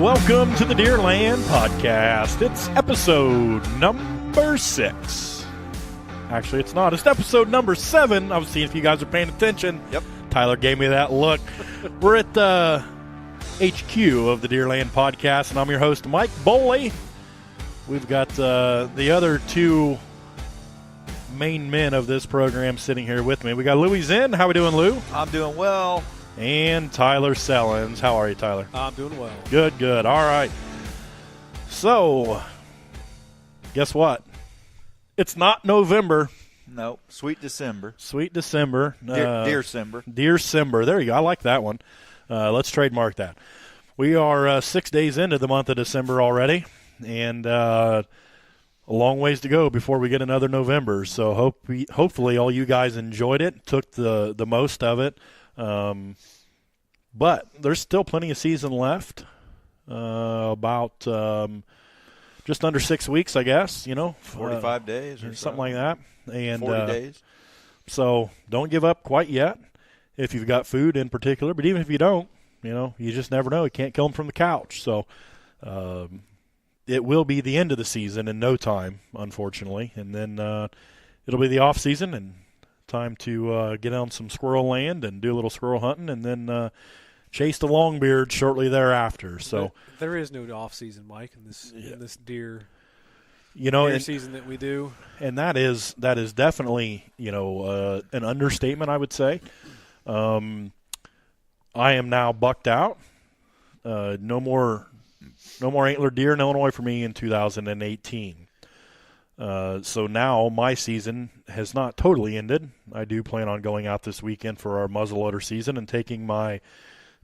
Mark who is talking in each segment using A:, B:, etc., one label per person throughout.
A: welcome to the Deerland Podcast. It's episode number 6. Actually, it's not. It's episode number 7. I was seeing if you guys are paying attention.
B: Yep.
A: Tyler gave me that look. We're at the HQ of the Deerland Podcast, and I'm your host, Mike Boley. We've got the other two main men of this program sitting here with me. We got Louie Zinn. How we doing, Lou?
B: I'm doing well.
A: And Tyler Sellens. How are you, Tyler?
C: I'm doing well.
A: Good, good. All right. So, guess what? It's not November.
B: No, sweet December.
A: Sweet December.
B: Deer-cember.
A: Deer-cember. There you go. I like that one. Let's trademark that. We are 6 days into the month of December already, and a long ways to go before we get another November. So hopefully all you guys enjoyed it, took the most of it. But there's still plenty of season left. About just under 6 weeks, I guess.
B: 45 days or
A: something like that. And
B: 40 days.
A: So don't give up quite yet if you've got food in particular. But even if you don't, you just never know. You can't kill them from the couch. So it will be the end of the season in no time, unfortunately. And then it'll be the off season and time to get on some squirrel land and do a little squirrel hunting, and then chase the longbeard shortly thereafter. So
C: there is no off season, Mike, in this deer season that we do,
A: and that is definitely an understatement, I would say. I am now bucked out. No more antler deer in Illinois for me in 2018. So now my season has not totally ended. I do plan on going out this weekend for our muzzleloader season and taking my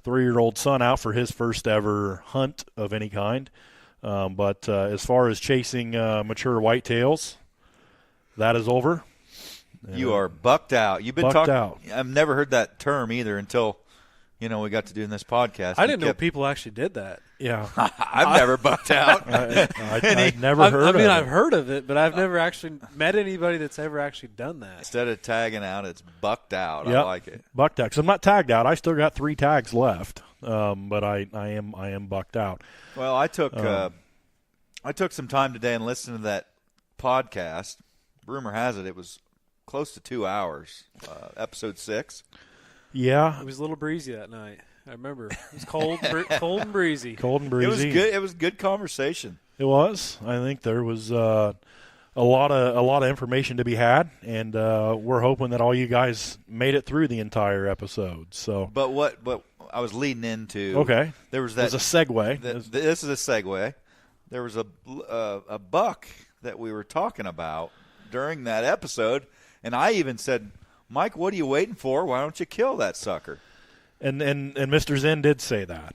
A: 3-year-old son out for his first ever hunt of any kind. But as far as chasing mature whitetails, that is over.
B: You are bucked out. You've been
A: bucked out.
B: I've never heard that term either until we got to doing this podcast.
C: I didn't know people actually did that.
A: Yeah.
B: I've never bucked out.
A: I've never heard of it.
C: I've heard of it, but I've never actually met anybody that's ever actually done that.
B: Instead of tagging out, it's bucked out.
A: Yep.
B: I like it.
A: Bucked out. Because I'm not tagged out. I still got 3 tags left, but I am bucked out.
B: Well, I took some time today and listened to that podcast. Rumor has it was close to 2 hours, episode 6.
A: Yeah.
C: It was a little breezy that night. I remember. It was cold, cold and breezy.
A: Cold and breezy.
B: It was good. It was good conversation.
A: It was. I think there was a lot of information to be had, and we're hoping that all you guys made it through the entire episode. So,
B: but what I was leading into.
A: Okay.
B: There was that.
A: There's a segue.
B: This is a segue. There was a buck that we were talking about during that episode, and I even said, Mike, what are you waiting for? Why don't you kill that sucker?
A: And Mr. Zinn did say that.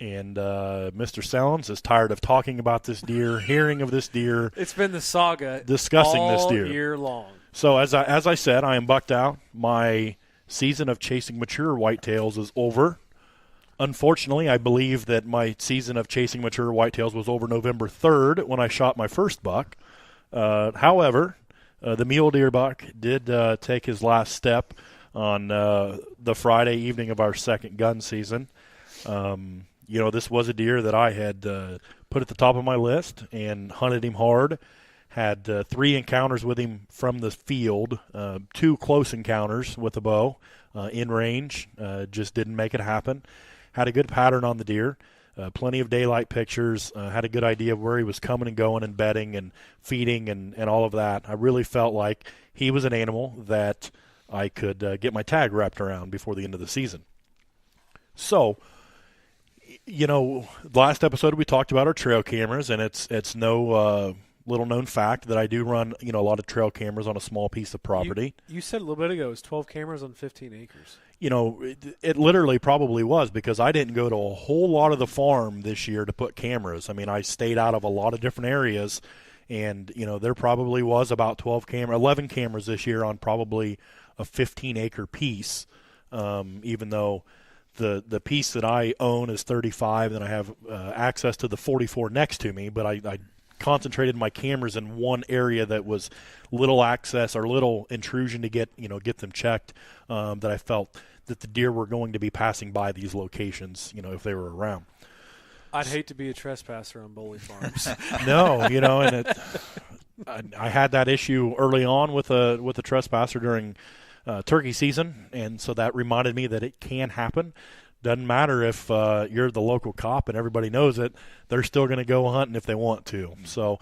A: And Mr. Sellens is tired of talking about this deer, hearing of this deer.
C: It's been the saga
A: discussing this deer
C: all year long.
A: So as I said, I am bucked out. My season of chasing mature whitetails is over. Unfortunately, I believe that my season of chasing mature whitetails was over November 3rd when I shot my first buck. However, the Mule Deer Buck did take his last step on the Friday evening of our second gun season. This was a deer that I had put at the top of my list and hunted him hard. Had 3 encounters with him from the field, 2 close encounters with a bow in range. Just didn't make it happen. Had a good pattern on the deer. Plenty of daylight pictures, had a good idea of where he was coming and going and bedding and feeding and all of that. I really felt like he was an animal that I could get my tag wrapped around before the end of the season. So, last episode we talked about our trail cameras, and it's no little-known fact that I do run, a lot of trail cameras on a small piece of property.
C: You said a little bit ago it was 12 cameras on 15 acres.
A: It literally probably was, because I didn't go to a whole lot of the farm this year to put cameras. I mean, I stayed out of a lot of different areas, and, there probably was about 11 cameras this year on probably a 15-acre piece, even though the piece that I own is 35, and I have access to the 44 next to me, but I concentrated my cameras in one area that was little access or little intrusion to get them checked, that I felt that the deer were going to be passing by these locations, if they were around.
C: I'd hate to be a trespasser on Boley Farms.
A: No, and I had that issue early on with a trespasser during turkey season, and so that reminded me that it can happen. Doesn't matter if you're the local cop and everybody knows it; they're still going to go hunting if they want to. So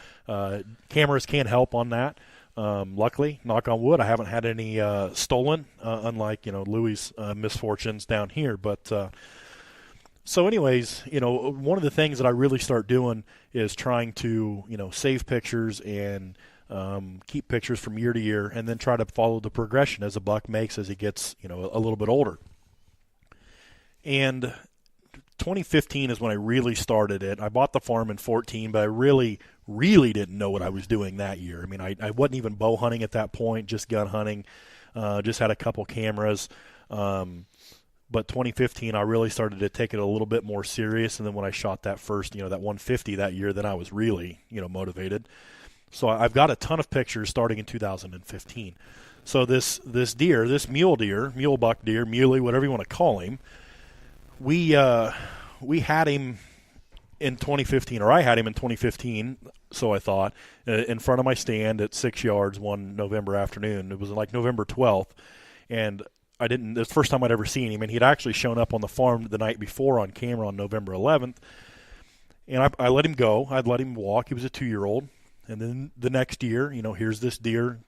A: cameras can help on that. Luckily, knock on wood, I haven't had any stolen, unlike Louis' misfortunes down here. But so, anyways, one of the things that I really start doing is trying to save pictures and keep pictures from year to year, and then try to follow the progression as a buck makes as he gets a little bit older. And 2015 is when I really started it. I bought the farm in 14, but I really didn't know what I was doing that year. I mean, I wasn't even bow hunting at that point, just gun hunting, just had a couple cameras. But 2015, I really started to take it a little bit more serious. And then when I shot that first, that 150 that year, then I was really, motivated. So I've got a ton of pictures starting in 2015. So this deer, this mule deer, mule buck deer, muley, whatever you want to call him, we had him in 2015, or I had him in 2015, so I thought, in front of my stand at 6 yards one November afternoon. It was like November 12th, and it was the first time I'd ever seen him, and he'd actually shown up on the farm the night before on camera on November 11th, and I let him go. I'd let him walk. He was a 2-year-old, and then the next year, here's this deer.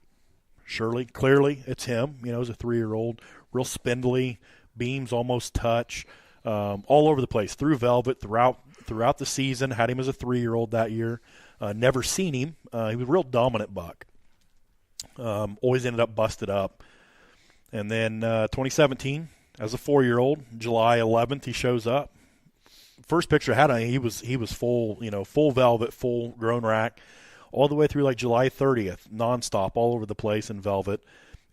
A: Clearly, it's him. It was a 3-year-old, real spindly, beams almost touch. All over the place, through velvet, throughout the season. Had him as a 3-year-old that year. Never seen him. He was a real dominant buck. Always ended up busted up. And then 2017, as a 4-year-old, July 11th, he shows up. First picture I had on him, he was full, full velvet, full grown rack, all the way through like July 30th, nonstop, all over the place in velvet.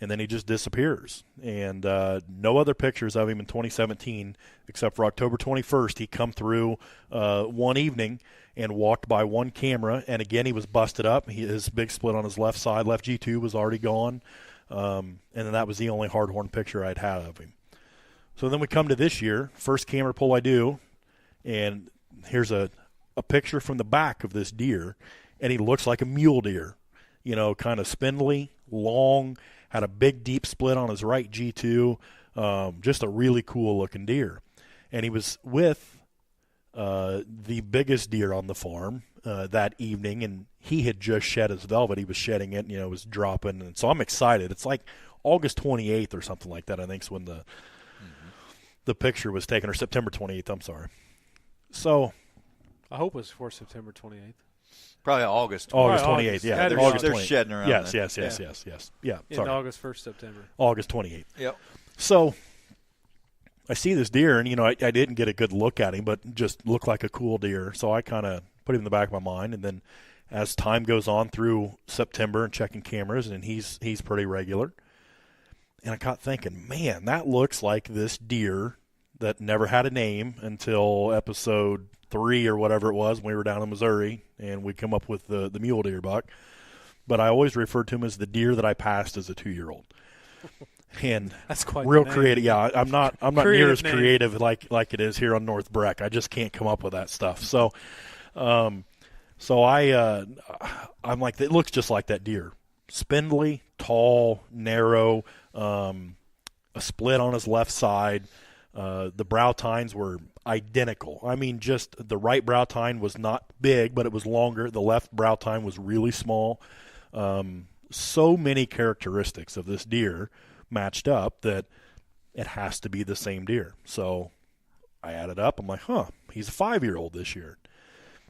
A: And then he just disappears. And no other pictures of him in 2017 except for October 21st. He come through one evening and walked by one camera. And, again, he was busted up. His big split on his left side, left G2 was already gone. And then that was the only hardhorn picture I'd had of him. So then we come to this year, first camera pull I do, and here's a picture from the back of this deer. And he looks like a mule deer, kind of spindly, long, had a big deep split on his right G2, just a really cool looking deer. And he was with the biggest deer on the farm that evening, and he had just shed his velvet. He was shedding it, it was dropping. And so I'm excited. It's like August 28th or something like that, I think, is when the picture was taken, or September 28th, I'm sorry. So
C: I hope it was for September 28th.
B: Probably August 28th.
A: August 28th, yeah.
B: They're shedding around.
A: Yes. Yeah,
C: in
A: sorry.
C: August 1st, September.
A: August 28th.
B: Yep.
A: So I see this deer, and, I didn't get a good look at him, but just looked like a cool deer. So I kind of put him in the back of my mind. And then as time goes on through September and checking cameras, and he's pretty regular. And I got thinking, man, that looks like this deer that never had a name until episode 3 or whatever it was when we were down in Missouri, and we come up with the Mule Deer Buck. But I always referred to him as the deer that I passed as a 2-year-old. And
C: that's quite
A: real creative. Yeah, I'm not near as
C: name.
A: creative like it is here on North Breck. I just can't come up with that stuff. So, I'm like, it looks just like that deer. Spindly, tall, narrow, a split on his left side. The brow tines were identical. I mean, just the right brow tine was not big, but it was longer. The left brow tine was really small. So many characteristics of this deer matched up that it has to be the same deer. So I added up. I'm like, he's a 5-year-old this year.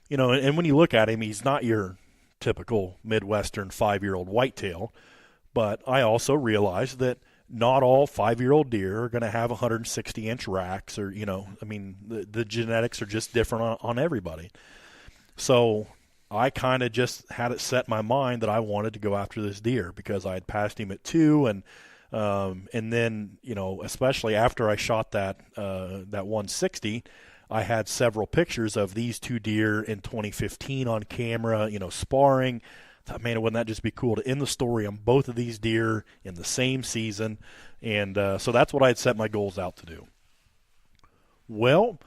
A: And when you look at him, he's not your typical Midwestern 5-year-old whitetail. But I also realized that not all 5-year-old deer are going to have 160-inch racks, or, the genetics are just different on everybody. So I kind of just had it set in my mind that I wanted to go after this deer because I had passed him at 2, and then, especially after I shot that 160, I had several pictures of these 2 deer in 2015 on camera, sparring. Thought, man, wouldn't that just be cool to end the story on both of these deer in the same season? And so that's what I had set my goals out to do. Well,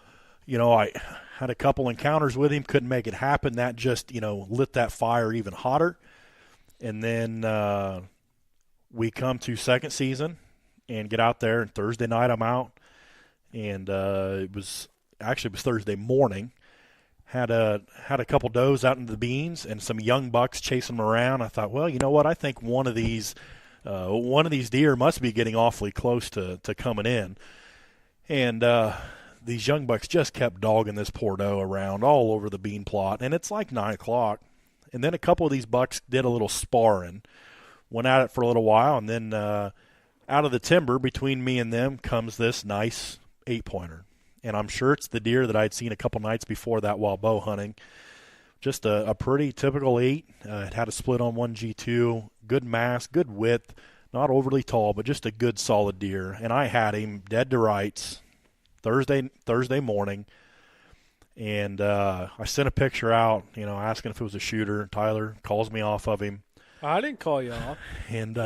A: I had a couple encounters with him, couldn't make it happen. That just, lit that fire even hotter. And then we come to second season and get out there, and Thursday night I'm out. And it was Thursday morning. Had a couple does out in the beans and some young bucks chasing them around. I thought, well, you know what? I think one of these deer must be getting awfully close to coming in. And these young bucks just kept dogging this poor doe around all over the bean plot. And it's like 9 o'clock. And then a couple of these bucks did a little sparring, went at it for a little while, and then out of the timber between me and them comes this nice 8-pointer. And I'm sure it's the deer that I'd seen a couple nights before that while bow hunting. Just a pretty typical 8. It had a split on 1G2, good mass, good width, not overly tall, but just a good solid deer. And I had him dead to rights Thursday morning. And I sent a picture out, asking if it was a shooter. Tyler calls me off of him.
C: I didn't call you off.
A: And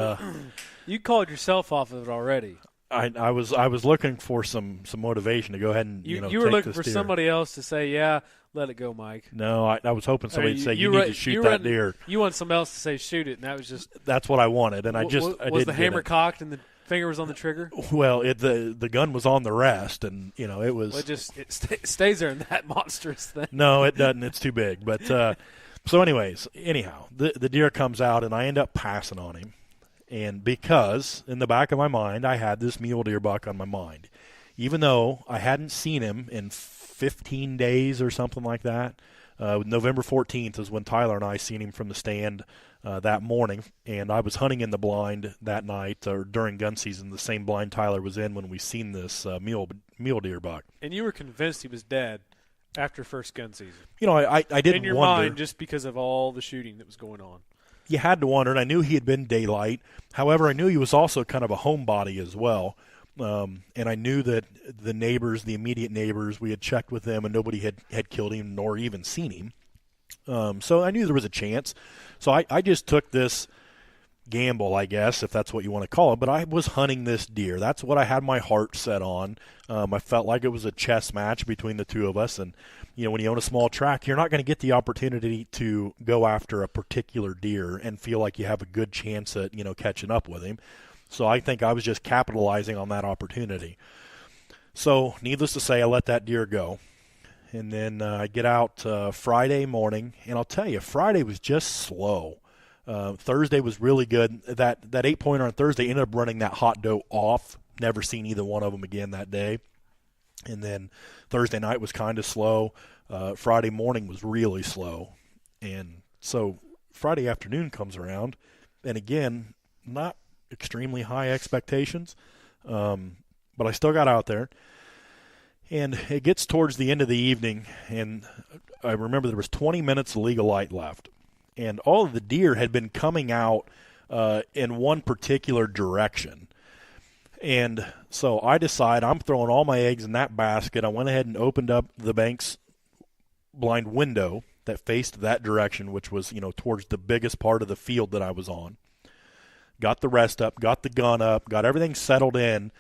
C: you called yourself off of it already.
A: I was looking for some motivation to go ahead and
C: you
A: take
C: were looking
A: this
C: for
A: deer.
C: somebody else to say, yeah, let it go, Mike.
A: No, I was hoping somebody would say you need to shoot that deer.
C: You want somebody else to say shoot it, and that was just
A: that's what I wanted, and I didn't
C: was the hammer
A: get it.
C: cocked and the finger was on the trigger?
A: Well, the gun was on the rest, and it was.
C: Well, it stays there in that monstrous thing.
A: No, it doesn't. It's too big. But so, anyhow, the deer comes out, and I end up passing on him. And because in the back of my mind, I had this mule deer buck on my mind. Even though I hadn't seen him in 15 days or something like that, November 14th is when Tyler and I seen him from the stand that morning. And I was hunting in the blind that night or during gun season, the same blind Tyler was in when we seen this mule deer buck.
C: And you were convinced he was dead after first gun season.
A: I didn't
C: in your
A: wonder.
C: mind just because of all the shooting that was going on.
A: You had to wonder, and I knew he had been daylight. However, I knew he was also kind of a homebody as well. And I knew that the neighbors, the immediate neighbors, we had checked with them, and nobody had killed him nor even seen him. So I knew there was a chance. So I just took this gamble, I guess, if that's what you want to call it. But I was hunting this deer. That's what I had my heart set on. I felt like it was a chess match between the two of us. And, when you own a small track, you're not going to get the opportunity to go after a particular deer and feel like you have a good chance at, catching up with him. So I think I was just capitalizing on that opportunity. So needless to say, I let that deer go. And then I get out Friday morning, and I'll tell you, Friday was just slow. Thursday was really good. That 8-pointer on Thursday ended up running that hot doe off. Never seen either one of them again that day. And then Thursday night was kind of slow. Friday morning was really slow. And so Friday afternoon comes around, and again, not extremely high expectations, but I still got out there. And it gets towards the end of the evening, and I remember there was 20 minutes of legal light left. And all of the deer had been coming out in one particular direction. And so I decide I'm throwing all my eggs in that basket. I went ahead and opened up the bank's blind window that faced that direction, which was, towards the biggest part of the field that I was on. Got the rest up, got the gun up, got everything settled in,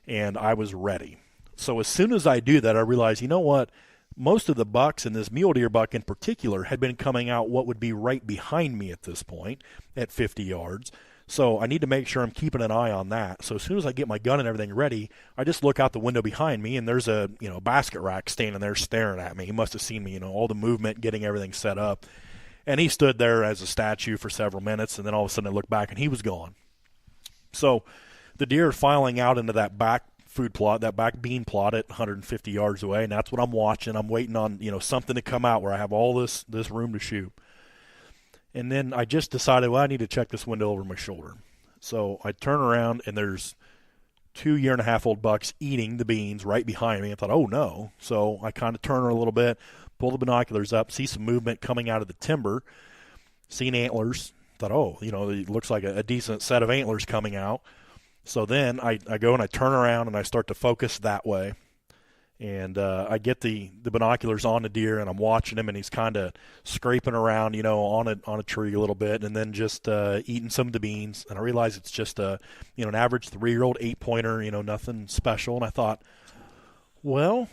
A: and I was ready. So as soon as I do that, I realize, you know what? Most of the bucks, and this mule deer buck in particular, had been coming out what would be right behind me at this point at 50 yards. So I need to make sure I'm keeping an eye on that. So as soon as I get my gun and everything ready, I just look out the window behind me, and there's a basket rack standing there staring at me. He must have seen me, all the movement, getting everything set up. And he stood there as a statue for several minutes, and then all of a sudden I looked back, and he was gone. So the deer are filing out into that back food plot, that back bean plot at 150 yards away, and that's what I'm watching. I'm waiting on, something to come out where I have all this room to shoot. And then I just decided, well, I need to check this window over my shoulder. So I turn around, and there's 2 year-and-a-half-old bucks eating the beans right behind me. I thought, oh, no. So I kind of turn a little bit, pull the binoculars up, see some movement coming out of the timber, seen antlers. Thought, oh, it looks like a decent set of antlers coming out. So then I go and I turn around, and I start to focus that way. And I get the binoculars on the deer, and I'm watching him, and he's kind of scraping around, on a tree a little bit, and then just eating some of the beans. And I realize it's just an average 3-year-old 8-pointer, nothing special. And I thought, well,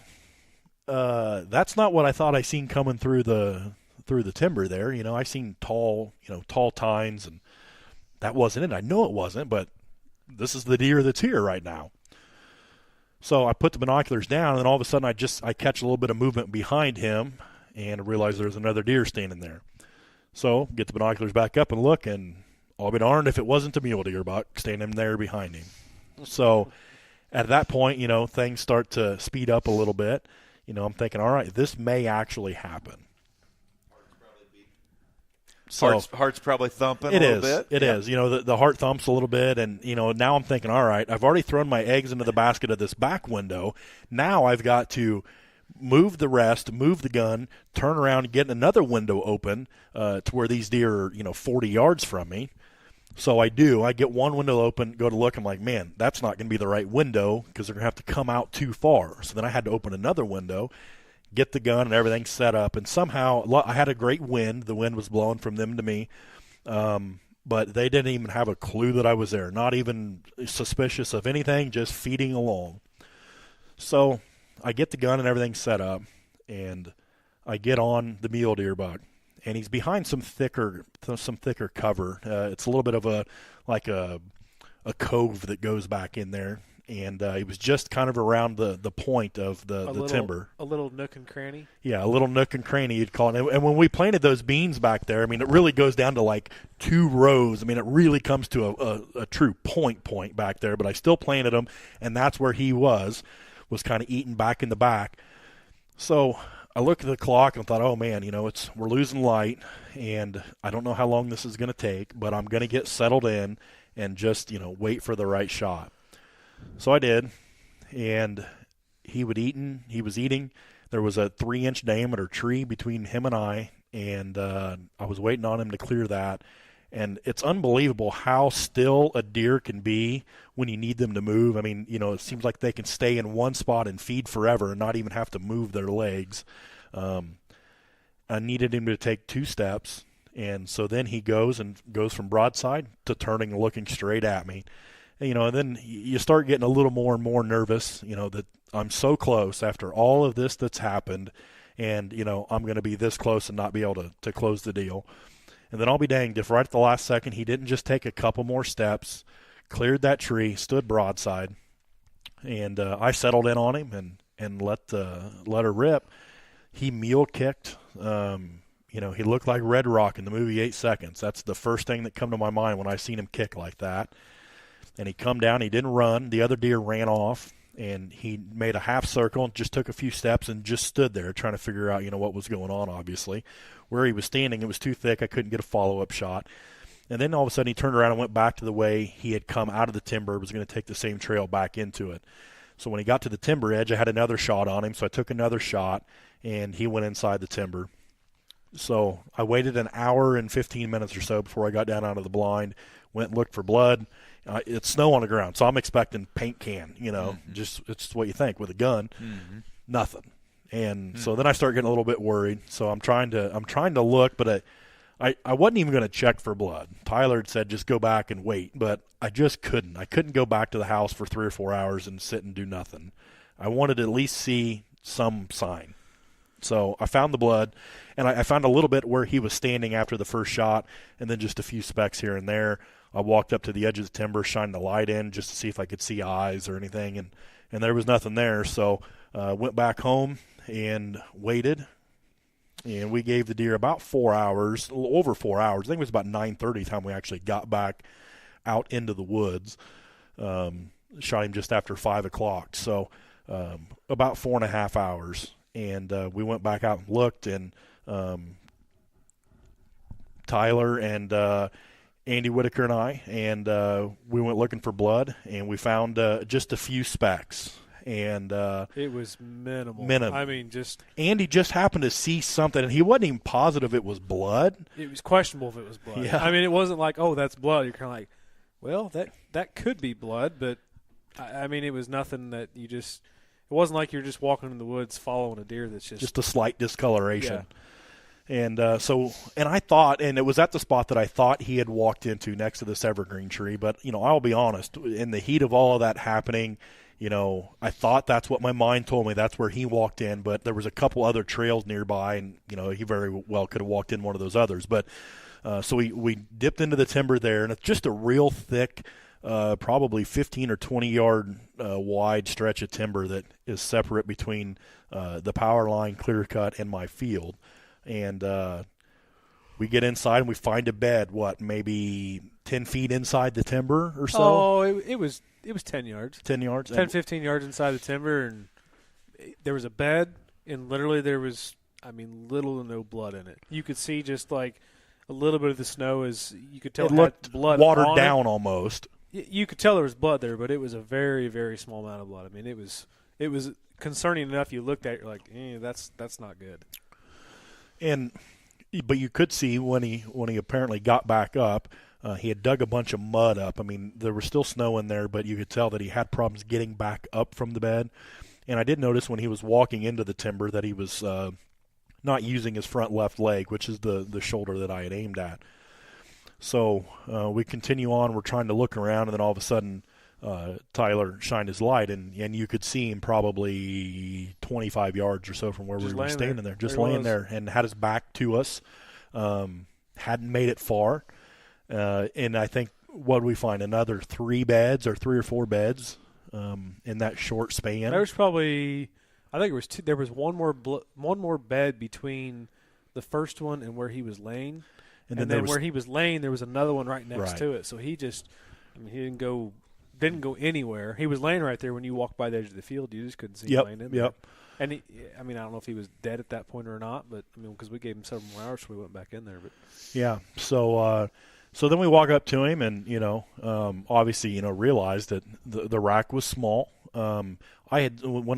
A: that's not what I thought I seen coming through the timber there. I seen tall tines, and that wasn't it. I know it wasn't, but this is the deer that's here right now. So I put the binoculars down, and then all of a sudden I catch a little bit of movement behind him and realize there's another deer standing there. So get the binoculars back up and look, and I'll be darned if it wasn't a mule deer buck standing there behind him. So at that point, things start to speed up a little bit. I'm thinking, all right, this may actually happen.
B: So heart's probably thumping a little bit.
A: It is. The heart thumps a little bit, and now I'm thinking, all right, I've already thrown my eggs into the basket of this back window. Now I've got to move the rest, move the gun, turn around, and get another window open to where these deer are 40 yards from me. So I do. I get one window open, go to look. I'm like, man, that's not going to be the right window because they're going to have to come out too far. So then I had to open another window, get the gun and everything set up, and somehow I had a great wind. The wind was blowing from them to me, but they didn't even have a clue that I was there, not even suspicious of anything, just feeding along. So I get the gun and everything set up, and I get on the mule deer buck, and he's behind some thicker cover. It's a little bit of a cove that goes back in there. And he was just kind of around the point of the timber.
C: A little nook and cranny?
A: Yeah, a little nook and cranny, you'd call it. And when we planted those beans back there, it really goes down to like 2 rows. It really comes to a true point back there. But I still planted them, and that's where he was kind of eating back in the back. So I looked at the clock and thought, oh, man, we're losing light, and I don't know how long this is going to take, but I'm going to get settled in and just, wait for the right shot. So I did, and he was eating. There was a 3-inch diameter tree between him and I was waiting on him to clear that. And it's unbelievable how still a deer can be when you need them to move. It seems like they can stay in one spot and feed forever and not even have to move their legs. I needed him to take 2 steps, and so then he goes from broadside to turning and looking straight at me. And then you start getting a little more and more nervous, that I'm so close after all of this that's happened, and, I'm going to be this close and not be able to close the deal. And then I'll be danged if right at the last second he didn't just take a couple more steps, cleared that tree, stood broadside, and I settled in on him and let her rip. He mule kicked. He looked like Red Rock in the movie 8 Seconds. That's the first thing that come to my mind when I seen him kick like that. And he come down, he didn't run. The other deer ran off, and he made a half circle and just took a few steps and just stood there trying to figure out, what was going on, obviously. Where he was standing, it was too thick. I couldn't get a follow-up shot. And then all of a sudden he turned around and went back to the way he had come out of the timber, was going to take the same trail back into it. So when he got to the timber edge, I had another shot on him, so I took another shot, and he went inside the timber. So I waited an hour and 15 minutes or so before I got down out of the blind, went and looked for blood. It's snow on the ground, so I'm expecting paint can, just it's what you think with a gun. Mm-hmm. Nothing. And so then I start getting a little bit worried. So I'm trying to look, but I wasn't even going to check for blood. Tyler had said just go back and wait, but I just couldn't. I couldn't go back to the house for 3 or 4 hours and sit and do nothing. I wanted to at least see some sign. So I found the blood, and I found a little bit where he was standing after the first shot, and then just a few specks here and there. I walked up to the edge of the timber, shined the light in just to see if I could see eyes or anything, and there was nothing there. So went back home and waited, and we gave the deer about 4 hours, a little over 4 hours. I think it was about 9:30 time we actually got back out into the woods. Shot him just after 5 o'clock, so about 4.5 hours. And we went back out and looked, and Tyler and Andy Whitaker and I, and we went looking for blood, and we found just a few specks. And
C: it was minimal. Just
A: Andy just happened to see something, and he wasn't even positive it was blood.
C: It was questionable if it was blood.
A: Yeah.
C: It wasn't like, oh, that's blood. You're kind of like, well, that could be blood, but it was nothing that you just. It wasn't like you're just walking in the woods following a deer that's just
A: a slight discoloration.
C: Yeah.
A: And I thought, and it was at the spot that I thought he had walked into next to this evergreen tree. But I'll be honest, in the heat of all of that happening, I thought that's what my mind told me. That's where he walked in, but there was a couple other trails nearby, and he very well could have walked in one of those others. But so we dipped into the timber there, and it's just a real thick, probably 15 or 20 yard wide stretch of timber that is separate between the power line, clear cut, and my field. And we get inside and we find a bed. Maybe 10 feet inside the timber or so?
C: Oh, it was 10 yards.
A: 10 yards?
C: 10, 15 yards inside the timber, and there was a bed, and literally there was, little to no blood in it. You could see just like a little bit of the snow as you could tell
A: it looked
C: blood
A: watered
C: on
A: down
C: it.
A: almost.
C: You could tell there was blood there, but it was a very, very small amount of blood. It was concerning enough. You looked at it, you're like, that's not good.
A: But you could see when he apparently got back up, he had dug a bunch of mud up. There was still snow in there, but you could tell that he had problems getting back up from the bed. And I did notice when he was walking into the timber that he was not using his front left leg, which is the shoulder that I had aimed at. So we continue on. We're trying to look around, and then all of a sudden Tyler shined his light, and you could see him probably 25 yards or so from where we were standing there. Just laying there, and had his back to us. Hadn't made it far. And I think, what did we find? Another 3 or 4 beds in that short span.
C: There was probably, I think it was 2. There was one more bed between the first one and where he was laying. And then where he was laying, there was another one right next to it. So he just, he didn't go anywhere. He was laying right there. When you walked by the edge of the field, you just couldn't see him laying in there. And I don't know if he was dead at that point or not, but because we gave him several more hours, so we went back in there. But
A: yeah, so then we walk up to him, and obviously realized that the rack was small. When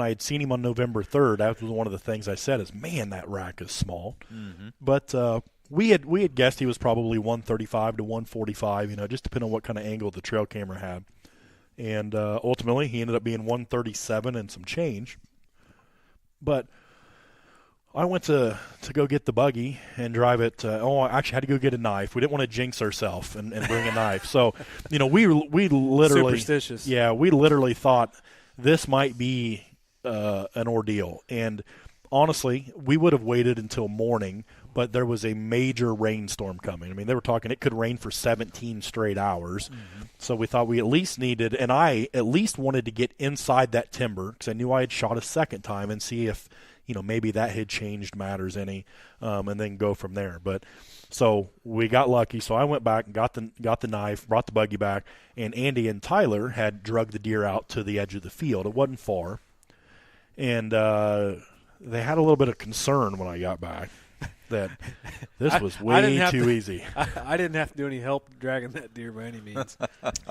A: I had seen him on November 3rd, that was one of the things I said is, man, that rack is small. Mm-hmm. But we had guessed he was probably 135 to 145, just depending on what kind of angle the trail camera had. And ultimately, he ended up being 137 and some change. But I went to go get the buggy and drive it. I actually had to go get a knife. We didn't want to jinx ourselves and bring a knife. So, we literally
C: superstitious.
A: Yeah, we literally thought this might be an ordeal. And honestly, we would have waited until morning, but there was a major rainstorm coming. They were talking it could rain for 17 straight hours. Mm-hmm. So we thought we at least needed, and I at least wanted to get inside that timber because I knew I had shot a second time and see if, maybe that had changed matters any, and then go from there. But so we got lucky. So I went back and got the knife, brought the buggy back, and Andy and Tyler had drug the deer out to the edge of the field. It wasn't far. And they had a little bit of concern when I got back that this was way too easy.
C: I didn't have to do any help dragging that deer by any means.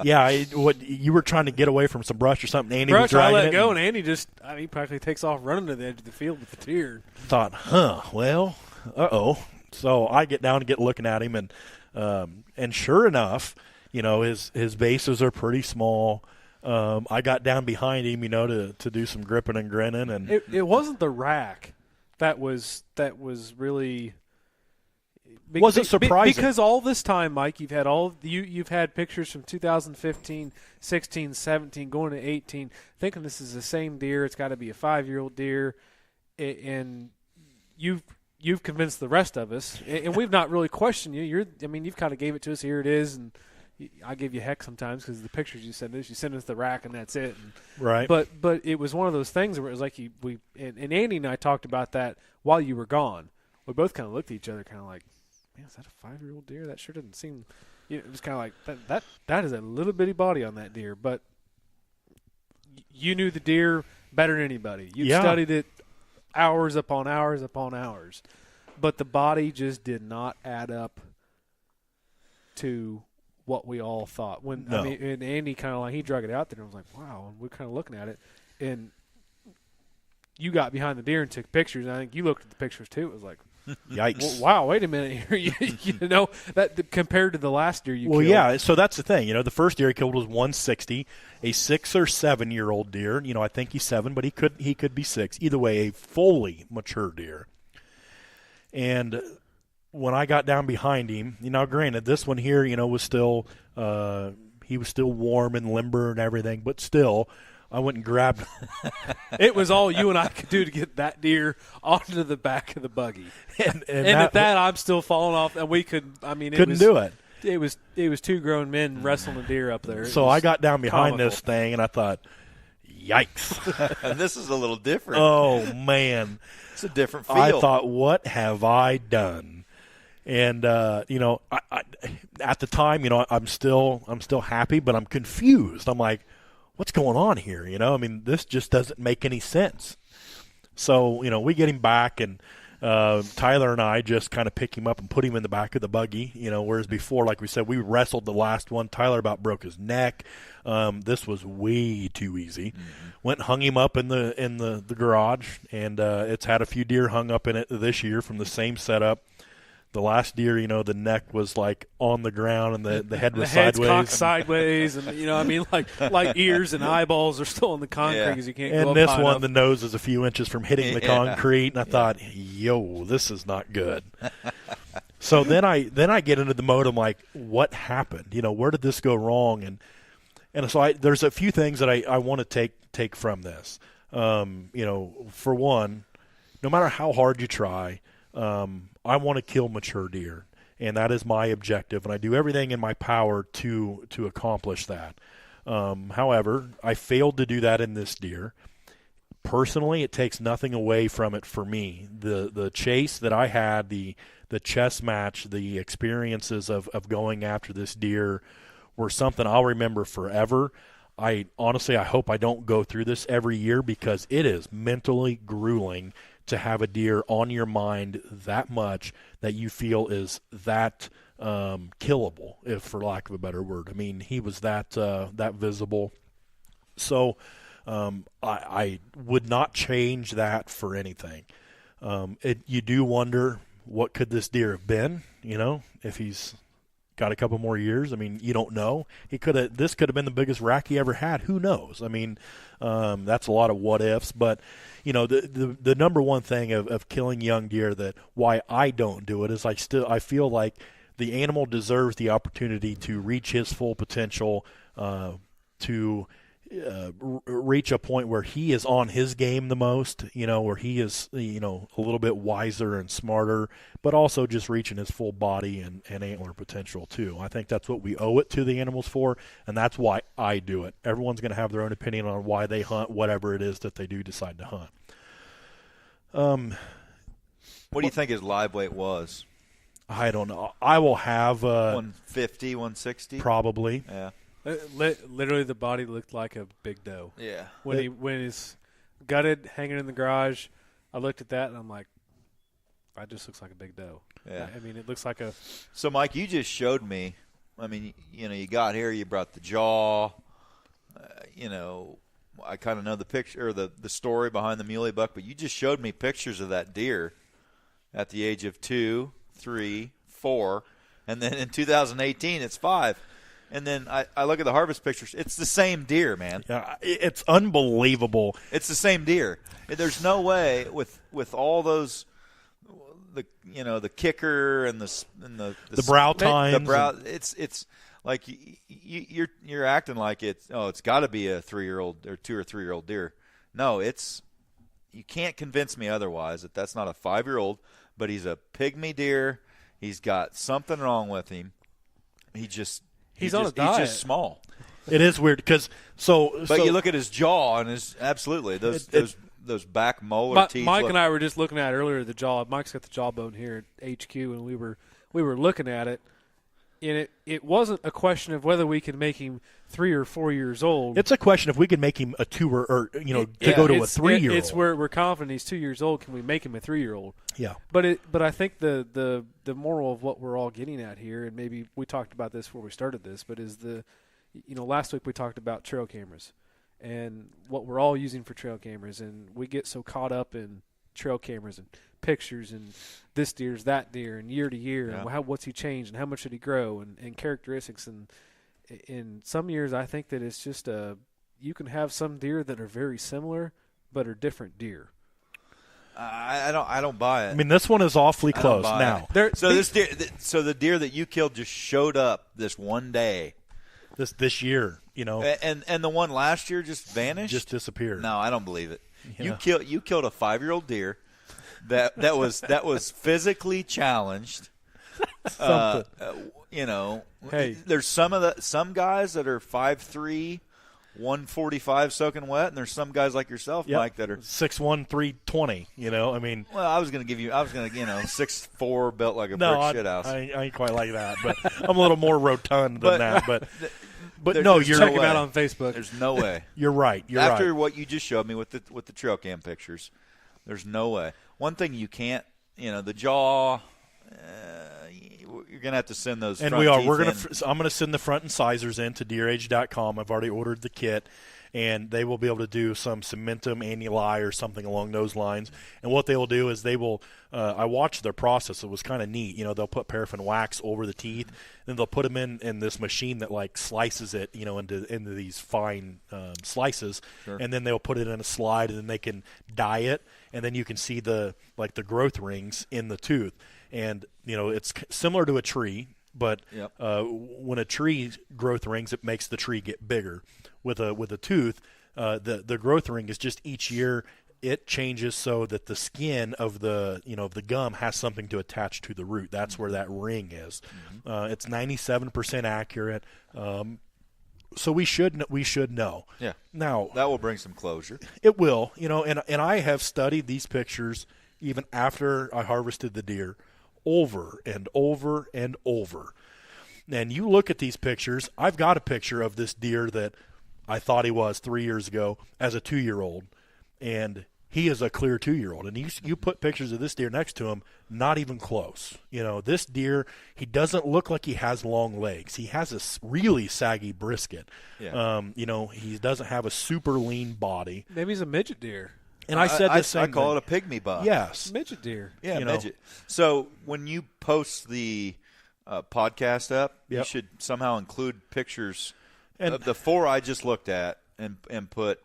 A: Yeah, you were trying to get away from some brush or something. Andy was dragging
C: I let go, and Andy just he practically takes off running to the edge of the field with the deer.
A: Thought, well, So I get down and get looking at him, and sure enough, his bases are pretty small. I got down behind him, to do some gripping and grinning, and
C: it wasn't the rack that was really.
A: Wasn't surprising
C: because all this time, Mike, you've had pictures from 2015, 16, 17, going to 18, thinking this is the same deer. It's got to be a 5-year-old deer, and you've convinced the rest of us, and we've not really questioned you. You've kind of gave it to us. Here it is, and I give you heck sometimes because the pictures you send us the rack, and that's it.
A: Right.
C: But it was one of those things where it was like and Andy and I talked about that while you were gone. We both kind of looked at each other, kind of like, man, is that a 5-year-old deer? That sure doesn't seem. It was kind of like that is a little bitty body on that deer, but you knew the deer better than anybody. You studied it hours upon hours upon hours, but the body just did not add up to what we all thought. And Andy kind of he drug it out there and was like, wow, and we're kind of looking at it, and you got behind the deer and took pictures, and I think you looked at the pictures too. It was like,
A: yikes!
C: Wow, wait a minute here. That compared to the last deer you killed.
A: Well, yeah. So that's the thing. The first deer he killed was 160, a 6 or 7 year old deer. I think he's 7, but he could be 6. Either way, a fully mature deer. And when I got down behind him, granted, this one here, was still he was still warm and limber and everything, but still, I went and grabbed.
C: It was all you and I could do to get that deer onto the back of the buggy.
A: and
C: At that, I'm still falling off, and we could. I mean,
A: couldn't do it.
C: It was 2 grown men wrestling a deer up there.
A: So I got down behind
C: comical.
A: this thing, and I thought, yikes.
B: And this is a little different.
A: Oh, man.
B: It's a different feel.
A: I thought, what have I done? And, you know, I at the time, you know, I'm still happy, but I'm confused. I'm like, what's going on here? You know, I mean, this just doesn't make any sense. So, you know, we get him back, and Tyler and I just kind of pick him up and put him in the back of the buggy, you know, whereas before, like we said, we wrestled the last one. Tyler about broke his neck. This was way too easy. Mm-hmm. Went and hung him up in the garage, and it's had a few deer hung up in it this year from the same setup. The last deer, you know, the neck was like on the ground and the head was
C: the head's
A: sideways.
C: cocked sideways, and you know, I mean, like ears and eyeballs are still in the concrete because you can't.
A: And
C: go up
A: this
C: high
A: one,
C: enough.
A: the nose is a few inches from hitting the concrete, and I thought, yo, this is not good. So then I get into the mode. I'm like, what happened? You know, where did this go wrong? And so there's a few things that I want to take from this. You know, for one, no matter how hard you try, I want to kill mature deer, and that is my objective, and I do everything in my power to accomplish that. However, I failed to do that in this deer. Personally, it takes nothing away from it for me. The chase that I had, the chess match, the experiences of going after this deer were something I'll remember forever. I hope I don't go through this every year, because it is mentally grueling to have a deer on your mind that much that you feel is that killable, if for lack of a better word. I mean, he was that visible. So I would not change that for anything. You do wonder, what could this deer have been, you know, if he's got a couple more years. I mean, you don't know. This could have been the biggest rack he ever had. Who knows? I mean, that's a lot of what ifs, but you know, the number one thing of killing young deer, that why I don't do it, is I feel like the animal deserves the opportunity to reach his full potential, to reach a point where he is on his game the most, you know, where he is, you know, a little bit wiser and smarter, but also just reaching his full body and antler potential too. I think that's what we owe it to the animals for, and that's why I do it. Everyone's going to have their own opinion on why they hunt whatever it is that they do decide to hunt.
B: What do you think his live weight was?
A: I don't know. I will have
B: 150, 160?
A: Probably.
B: Yeah.
C: Literally, the body looked like a big doe.
B: Yeah.
C: When he's gutted, hanging in the garage, I looked at that and I'm like, that just looks like a big doe.
B: Yeah.
C: I mean, it looks like a.
B: So, Mike, you just showed me. I mean, you know, you got here, you brought the jaw. You know, I kind of know the picture or the story behind the Muley Buck, but you just showed me pictures of that deer at the age of 2, 3, 4, and then in 2018 it's 5. And then I look at the harvest pictures. It's the same deer, man.
A: Yeah, it's unbelievable.
B: It's the same deer. There's no way with all those, the kicker and the
A: brow tines.
B: The brow. It's like you're acting like it's got to be a 3-year-old or 2 or 3-year-old deer. No, you can't convince me otherwise that that's not a 5-year-old. But he's a pygmy deer. He's got something wrong with him. He's on a diet. He's just small.
A: It is weird because
B: But you look at his jaw and absolutely those back molar teeth.
C: Mike and I were just looking at earlier the jaw. Mike's got the jawbone here at HQ, and we were looking at it, and it wasn't a question of whether we could make him 3 or 4 years old.
A: It's a question if we can make him a 2 or go to a 3-year-old.
C: It's where we're confident he's 2 years old. Can we make him a 3-year-old?
A: Yeah.
C: But I think the moral of what we're all getting at here, and maybe we talked about this before we started this, but is last week we talked about trail cameras and what we're all using for trail cameras, and we get so caught up in trail cameras and pictures and this deer's that deer and year to year and what's he changed and how much did he grow and characteristics, and in some years I think that it's just you can have some deer that are very similar but are different deer.
B: I don't buy it.
A: I mean, this one is awfully close now.
B: So the deer that you killed just showed up this one day.
A: This year,
B: And the one last year just vanished,
A: just disappeared.
B: No, I don't believe it.
A: Yeah.
B: You killed a 5-year-old deer that was physically challenged.
C: Hey,
B: there's some guys that are 5'3", 145 soaking wet, and there's some guys like yourself, Mike, that are
A: 6'1", 320. I mean,
B: well, I was gonna 6'4", built like a brick shithouse.
A: I ain't quite like that, but I'm a little more rotund than that. But
B: There-
A: no,
B: there's
A: you're
C: check him
B: way.
C: out on Facebook.
B: There's no way.
A: You're right. You're
B: After
A: right.
B: what you just showed me with the trail cam pictures, there's no way. One thing you can't, the jaw. You're gonna have to send those.
A: And
B: front
A: we are.
B: teeth
A: We're gonna.
B: in.
A: I'm gonna send the front incisors in to deerage.com. I've already ordered the kit, and they will be able to do some cementum annuli or something along those lines. And what they will do is they will. I watched their process. It was kind of neat. They'll put paraffin wax over the teeth, and they'll put them in this machine that like slices it, into these fine slices,
B: Sure.
A: and then they'll put it in a slide, and then they can dye it, and then you can see the growth rings in the tooth. And it's similar to a tree, but
B: Yep.
A: when a tree growth rings, it makes the tree get bigger. With a tooth, the growth ring is just each year it changes so that the skin of the the gum has something to attach to the root. That's where that ring is. It's 97% accurate. So we should know.
B: Yeah.
A: Now
B: That will bring some closure.
A: it will, and I have studied these pictures even after I harvested the deer over and over and over. And you look at these pictures, I've got a picture of this deer that I thought he was 3 years ago as a 2-year-old, and he is a clear 2-year-old. And you put pictures of this deer next to him, not even close. This deer, he doesn't look like he has long legs. He has a really saggy brisket.
B: Yeah.
A: He doesn't have a super lean body.
C: Maybe he's a midget deer.
A: And I said the same
B: I call
A: thing.
B: it a pygmy buck.
A: Yes.
C: Midget deer.
B: Yeah,
A: you know.
B: midget. So when you post the podcast up, you
A: Yep.
B: should somehow include pictures
A: And-
B: of the 4 I just looked at and put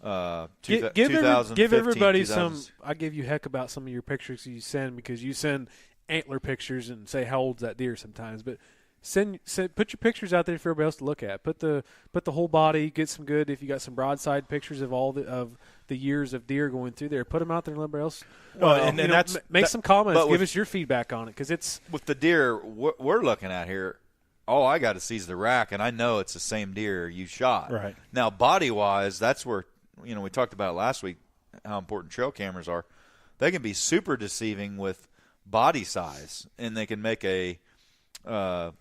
C: Give
B: 2015,
C: everybody
B: 2000.
C: some. I give you heck about some of your pictures you send because you send antler pictures and say how old's that deer sometimes, but put your pictures out there for everybody else to look at. Put the whole body. Get some good. If you got some broadside pictures of all the years of deer going through there, put them out there and let everybody else.
A: And
C: Make some comments.
B: but
C: Give
B: with-
C: us your feedback on it because it's
B: With the deer we're looking at here, all I got to see is the rack, and I know it's the same deer you shot.
A: Right.
B: Now, body-wise, that's where, we talked about last week how important trail cameras are. They can be super deceiving with body size, and they can make that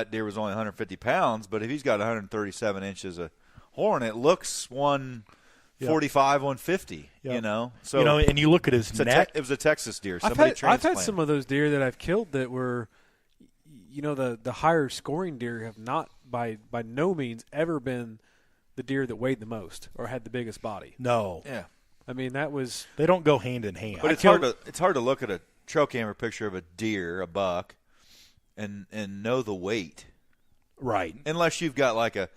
B: deer was only 150 pounds, but if he's got 137 inches of horn, it looks 145, 150,
A: Yep.
B: So,
A: and you look at his neck.
B: it was a Texas deer.
C: I've
B: Somebody
C: had
B: transplanted.
C: some of those deer that I've killed that were, the higher scoring deer have not by no means ever been the deer that weighed the most or had the biggest body.
A: No.
B: Yeah.
C: I mean, that was
A: They don't go hand in hand.
B: But it's hard to look at a trail camera picture of a deer, a buck, and know the weight,
A: right.
B: unless you've got like a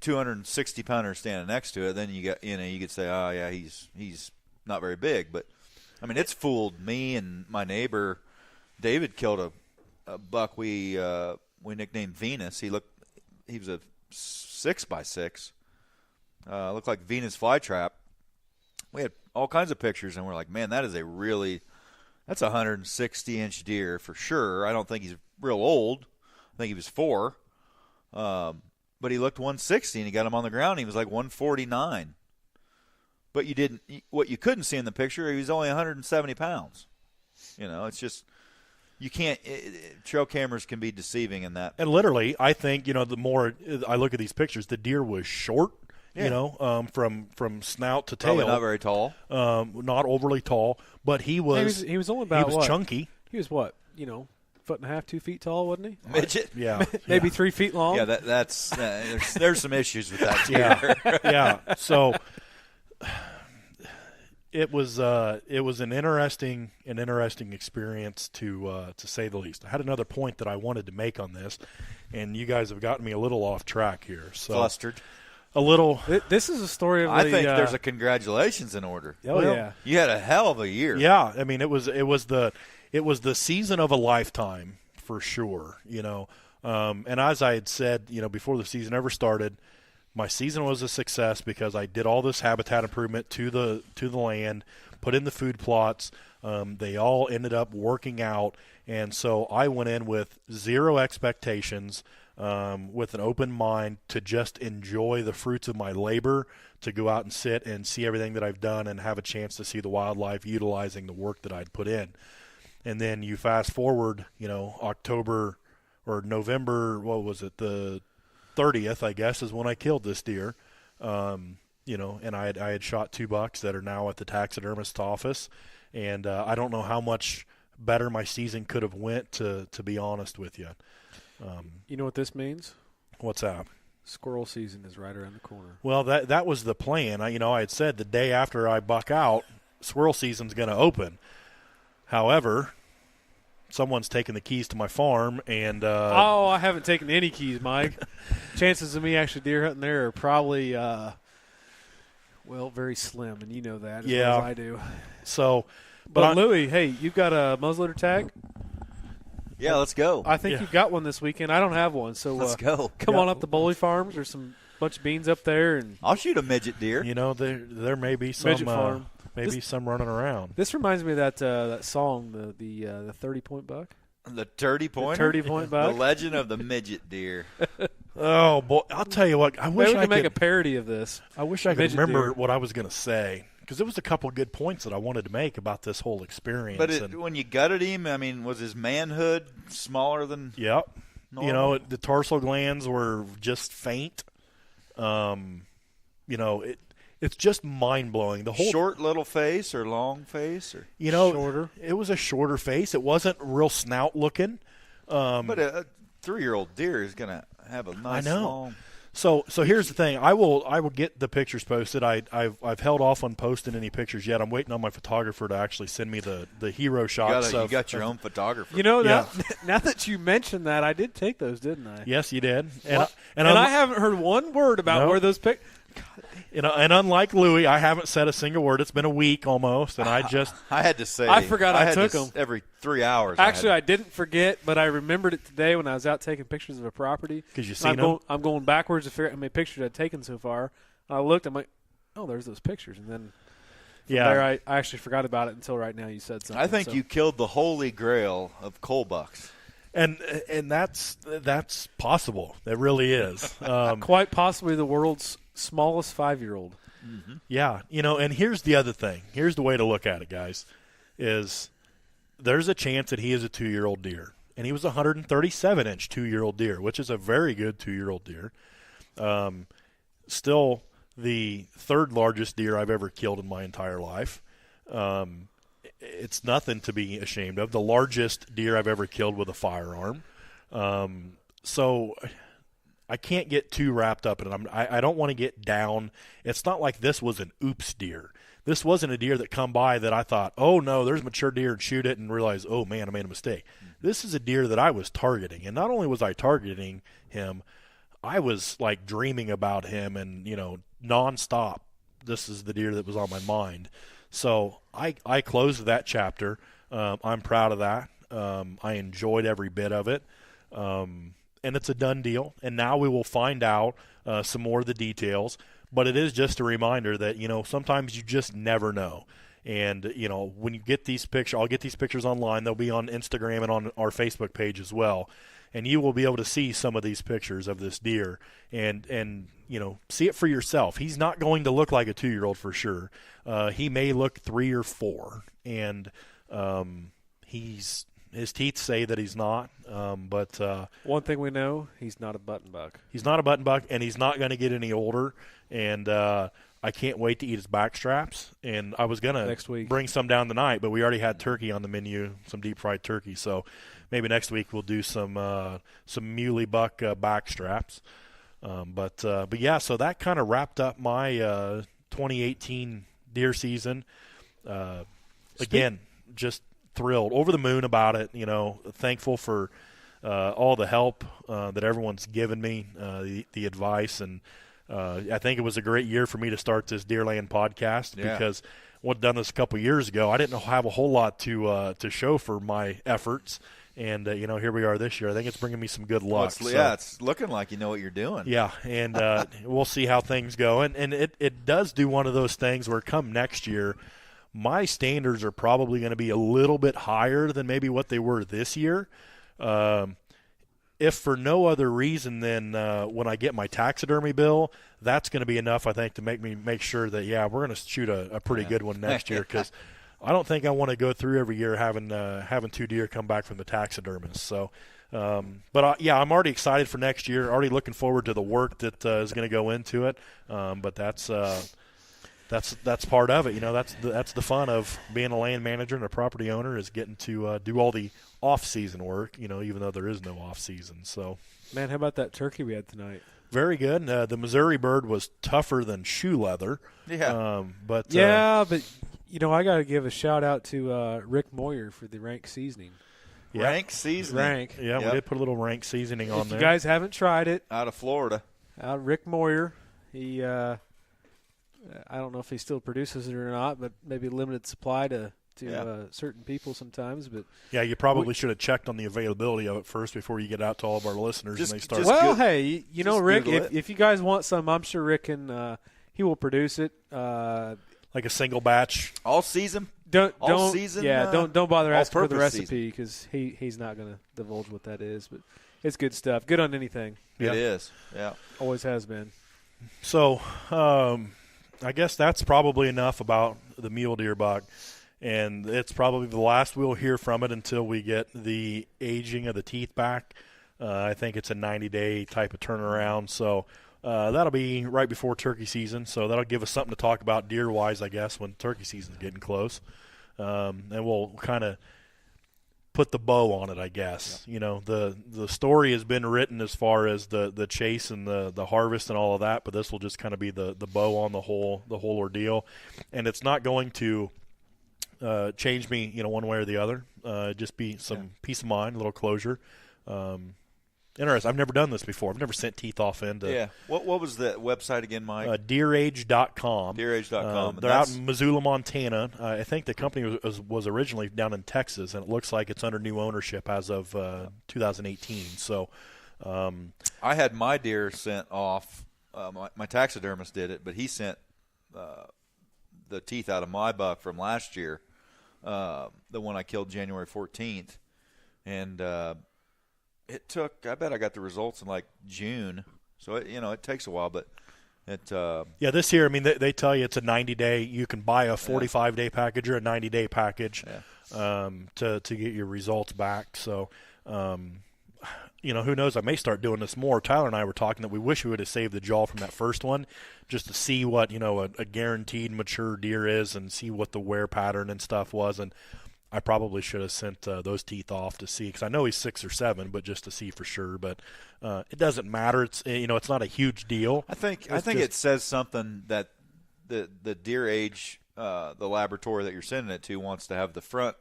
B: 260 pounder standing next to it. Then you could say, oh yeah, he's not very big. But I mean, it's fooled me and my neighbor. David killed a buck we nicknamed Venus. He was a 6x6. Looked like Venus flytrap. We had all kinds of pictures, and we're like, man, that's a 160-inch deer for sure. I don't think he's real old. I think he was 4. But he looked 160, and he got him on the ground. He was like 149. But what you couldn't see in the picture, he was only 170 pounds. It's just, you can't, trail cameras can be deceiving in that.
A: And literally, I think, the more I look at these pictures, the deer was short, from snout to tail.
B: Probably not very tall.
A: Not overly tall, but he was
C: only about
A: he was chunky.
C: He was what, foot and a half, 2 feet tall, wasn't he?
B: Midget.
A: Yeah.
C: Maybe 3 feet long.
B: Yeah, that's there's some issues with that deer.
A: Yeah. So it was an interesting experience to say the least. I had another point that I wanted to make on this, and you guys have gotten me a little off track here. So
B: Flustered.
A: a little.
C: This is a story of
B: I think there's a congratulations in order.
C: Oh,
A: well,
C: yeah.
B: You had a hell of a year.
A: Yeah, I mean it was the season of a lifetime for sure. And as I had said, before the season ever started, my season was a success because I did all this habitat improvement to the land, put in the food plots. They all ended up working out, and so I went in with zero expectations, with an open mind to just enjoy the fruits of my labor, to go out and sit and see everything that I've done and have a chance to see the wildlife utilizing the work that I'd put in. And then you fast forward, October or November, what was it, the 30th, I guess, is when I killed this deer. And I had shot 2 bucks that are now at the taxidermist's office. And I don't know how much better my season could have went, to be honest with you.
C: You know what this means?
A: What's that?
C: Squirrel season is right around the corner.
A: Well, that was the plan. I had said the day after I buck out, squirrel season's going to open. However, someone's taken the keys to my farm, and
C: I haven't taken any keys, Mike. Chances of me actually deer hunting there are probably very slim, and you know that as well as I do.
A: So,
C: but Louie, hey, you've got a muzzleloader tag?
B: Yeah, let's go.
C: I think you've got one this weekend. I don't have one, so
B: let's go.
C: Come on up to Bowley Farms. There's some bunch of beans up there, and
B: I'll shoot a midget deer.
A: There may be some
C: midget farm.
A: Maybe some running around.
C: This reminds me of that song, the 30-point buck.
B: The 30-pointer?
C: The 30-point buck.
B: The legend of the midget deer.
A: Oh boy, I'll tell you what. I wish
C: I could make a parody of this.
A: I wish I could remember what I was going to say, because there was a couple of good points that I wanted to make about this whole experience.
B: But when you gutted him, I mean, was his manhood smaller than?
A: Yep.
B: Normal?
A: The tarsal glands were just faint. It's just mind blowing. The whole
B: short little face or long face or
C: shorter.
A: It was a shorter face. It wasn't real snout looking.
B: But a 3-year-old deer is going to have a nice long.
A: So here's the thing. I will get the pictures posted. I've held off on posting any pictures yet. I'm waiting on my photographer to actually send me the hero shots.
B: You got your own photographer.
C: Now that you mentioned that, I did take those, didn't I?
A: Yes, you did.
C: And I haven't heard one word about where those pictures.
A: And unlike Louie, I haven't said a single word. It's been a week almost, and I
B: had to say.
C: I forgot I took them.
B: Every 3 hours.
C: Actually, I didn't forget, but I remembered it today when I was out taking pictures of a property.
A: Because you seen them?
C: I'm going backwards to figure out how many pictures I'd taken so far. I looked, I'm like, oh, there's those pictures. And then there, I actually forgot about it until right now you said something.
B: I think you killed the holy grail of coal bucks.
A: And that's possible. It really is.
C: Quite possibly the world's smallest 5-year-old.
A: Mm-hmm. Yeah, and here's the other thing. Here's the way to look at it, guys, is there's a chance that he is a 2-year-old deer. And he was a 137-inch 2-year-old deer, which is a very good 2-year-old deer. Still the 3rd largest deer I've ever killed in my entire life. It's nothing to be ashamed of. The largest deer I've ever killed with a firearm. So I can't get too wrapped up in it. I don't want to get down. It's not like this was an oops deer. This wasn't a deer that come by that I thought, oh, no, there's a mature deer, and shoot it and realize, oh, man, I made a mistake. This is a deer that I was targeting. And not only was I targeting him, I was, like, dreaming about him and, nonstop. This is the deer that was on my mind. So I closed that chapter. I'm proud of that. I enjoyed every bit of it. And it's a done deal. And now we will find out some more of the details. But it is just a reminder that, sometimes you just never know. And, when you get these pictures, I'll get these pictures online. They'll be on Instagram and on our Facebook page as well. And you will be able to see some of these pictures of this deer and see it for yourself. He's not going to look like a 2-year-old for sure. He may look 3 or 4. And his teeth say that he's not. But
C: one thing we know, he's not a button buck.
A: He's not a button buck, and he's not going to get any older. And I can't wait to eat his back straps. And I was going to bring some down tonight, but we already had turkey on the menu, some deep fried turkey. So maybe next week we'll do some Muley buck back straps. But yeah, so that kind of wrapped up my 2018 deer season. Again, just thrilled, over the moon about it. Thankful for all the help that everyone's given me, the advice, and I think it was a great year for me to start this Deerland podcast because I'd done this a couple years ago. I didn't have a whole lot to show for my efforts, And, here we are this year. I think it's bringing me some good luck.
B: It's looking like you know what you're doing.
A: Yeah, and we'll see how things go. And it does do one of those things where come next year, my standards are probably going to be a little bit higher than maybe what they were this year. If for no other reason than when I get my taxidermy bill, that's going to be enough, I think, to make sure that, we're going to shoot a pretty good one next year, because I don't think I want to go through every year having 2 deer come back from the taxidermist. So, I'm already excited for next year. Already looking forward to the work that is going to go into it. But that's part of it. That's the fun of being a land manager and a property owner, is getting to do all the off-season work. Even though there is no off-season. So,
C: man, how about that turkey we had tonight?
A: Very good. The Missouri bird was tougher than shoe leather.
B: Yeah.
C: But I got to give a shout out to Rick Moyer for the rank seasoning.
B: Rank seasoning.
C: Rank.
A: Yeah, we did put a little rank seasoning on there.
C: If you guys haven't tried it,
B: out of Florida,
C: Rick Moyer, he I don't know if he still produces it or not, but maybe limited supply to certain people sometimes. But
A: you probably should have checked on the availability of it first before you get out to all of our listeners and they start.
C: Well, hey, Rick, if you guys want some, I'm sure Rick can. He will produce it.
A: Like a single batch,
B: all season.
C: Don't bother asking for the recipe, because he's not going to divulge what that is. But it's good stuff. Good on anything.
B: It is. Yeah,
C: always has been.
A: So, I guess that's probably enough about the Mule Deer Buck, and it's probably the last we'll hear from it until we get the aging of the teeth back. I think it's a 90-day type of turnaround. So. That'll be right before turkey season, so that'll give us something to talk about deer-wise, I guess, when turkey season's getting close. And we'll kind of put the bow on it, I guess. Yep. The story has been written as far as the chase and the harvest and all of that, but this will just kind of be the bow on the whole ordeal. And it's not going to change me, one way or the other. Just be some peace of mind, a little closure. Interesting. I've never done this before. I've never sent teeth off into.
B: Yeah. What was the website again, Mike?
A: Deerage.com.
B: Deerage.com.
A: They're out in Missoula, Montana. I think the company was originally down in Texas, and it looks like it's under new ownership as of 2018. So,
B: I had my deer sent off. My taxidermist did it, but he sent the teeth out of my buck from last year, the one I killed January 14th, and. It took. I bet I got the results in like June, so it takes a while. But it.
A: This year, I mean, they tell you it's a 90-day. You can buy a 45-day package or a 90-day package to get your results back. So, who knows? I may start doing this more. Tyler and I were talking that we wish we would have saved the jaw from that first one, just to see what a guaranteed mature deer is and see what the wear pattern and stuff was. And I probably should have sent those teeth off to see, because I know he's 6 or 7, but just to see for sure. But it doesn't matter. It's it's not a huge deal.
B: I think it says something that the deer age, the laboratory that you're sending it to, wants to have the front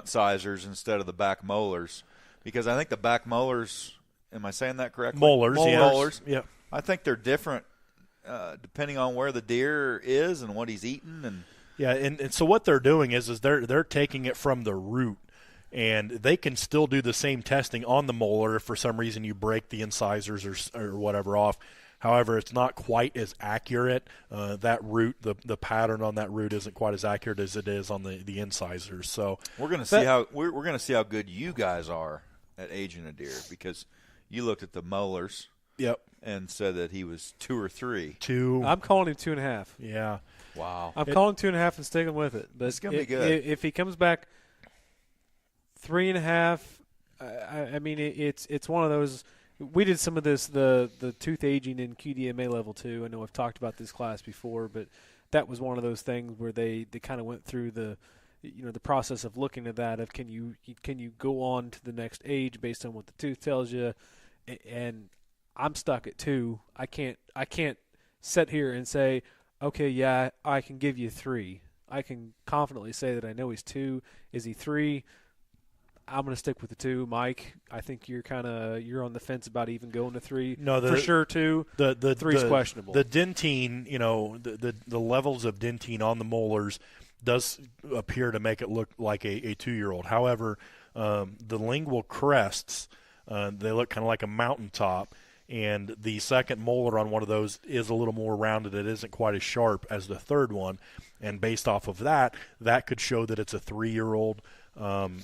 B: sizers instead of the back molars, because I think the back molars. Am I saying that correctly?
A: Molars.
B: Yeah. I think they're different depending on where the deer is and what he's eating and.
A: Yeah, and so what they're doing is they're taking it from the root, and they can still do the same testing on the molar if for some reason you break the incisors or whatever off. However, it's not quite as accurate. That root, the pattern on that root isn't quite as accurate as it is on the incisors. So
B: we're going to see how we're going to see how good you guys are at aging a deer, because you looked at the molars.
A: Yep.
B: And said that he was 2 or 3.
A: 2.
C: I'm calling him 2.5.
A: Yeah.
B: Wow.
C: I'm calling 2.5 and sticking with it. But
B: it's going to be good.
C: If he comes back 3.5, I mean, it's one of those. We did some of this, the tooth aging in QDMA level 2. I know I've talked about this class before, but that was one of those things where they kind of went through the process of looking at that, of can you go on to the next age based on what the tooth tells you, and I'm stuck at 2. I can't sit here and say, okay, yeah, I can give you 3. I can confidently say that I know he's 2. Is he 3? I'm going to stick with the 2. Mike, I think you're on the fence about even going to 3.
A: No,
C: for sure 2. The 3's questionable.
A: The dentine, the levels of dentine on the molars does appear to make it look like a 2-year-old. However, the lingual crests, they look kind of like a mountaintop, and the second molar on one of those is a little more rounded. It isn't quite as sharp as the third one, and based off of that could show that it's a 3-year-old.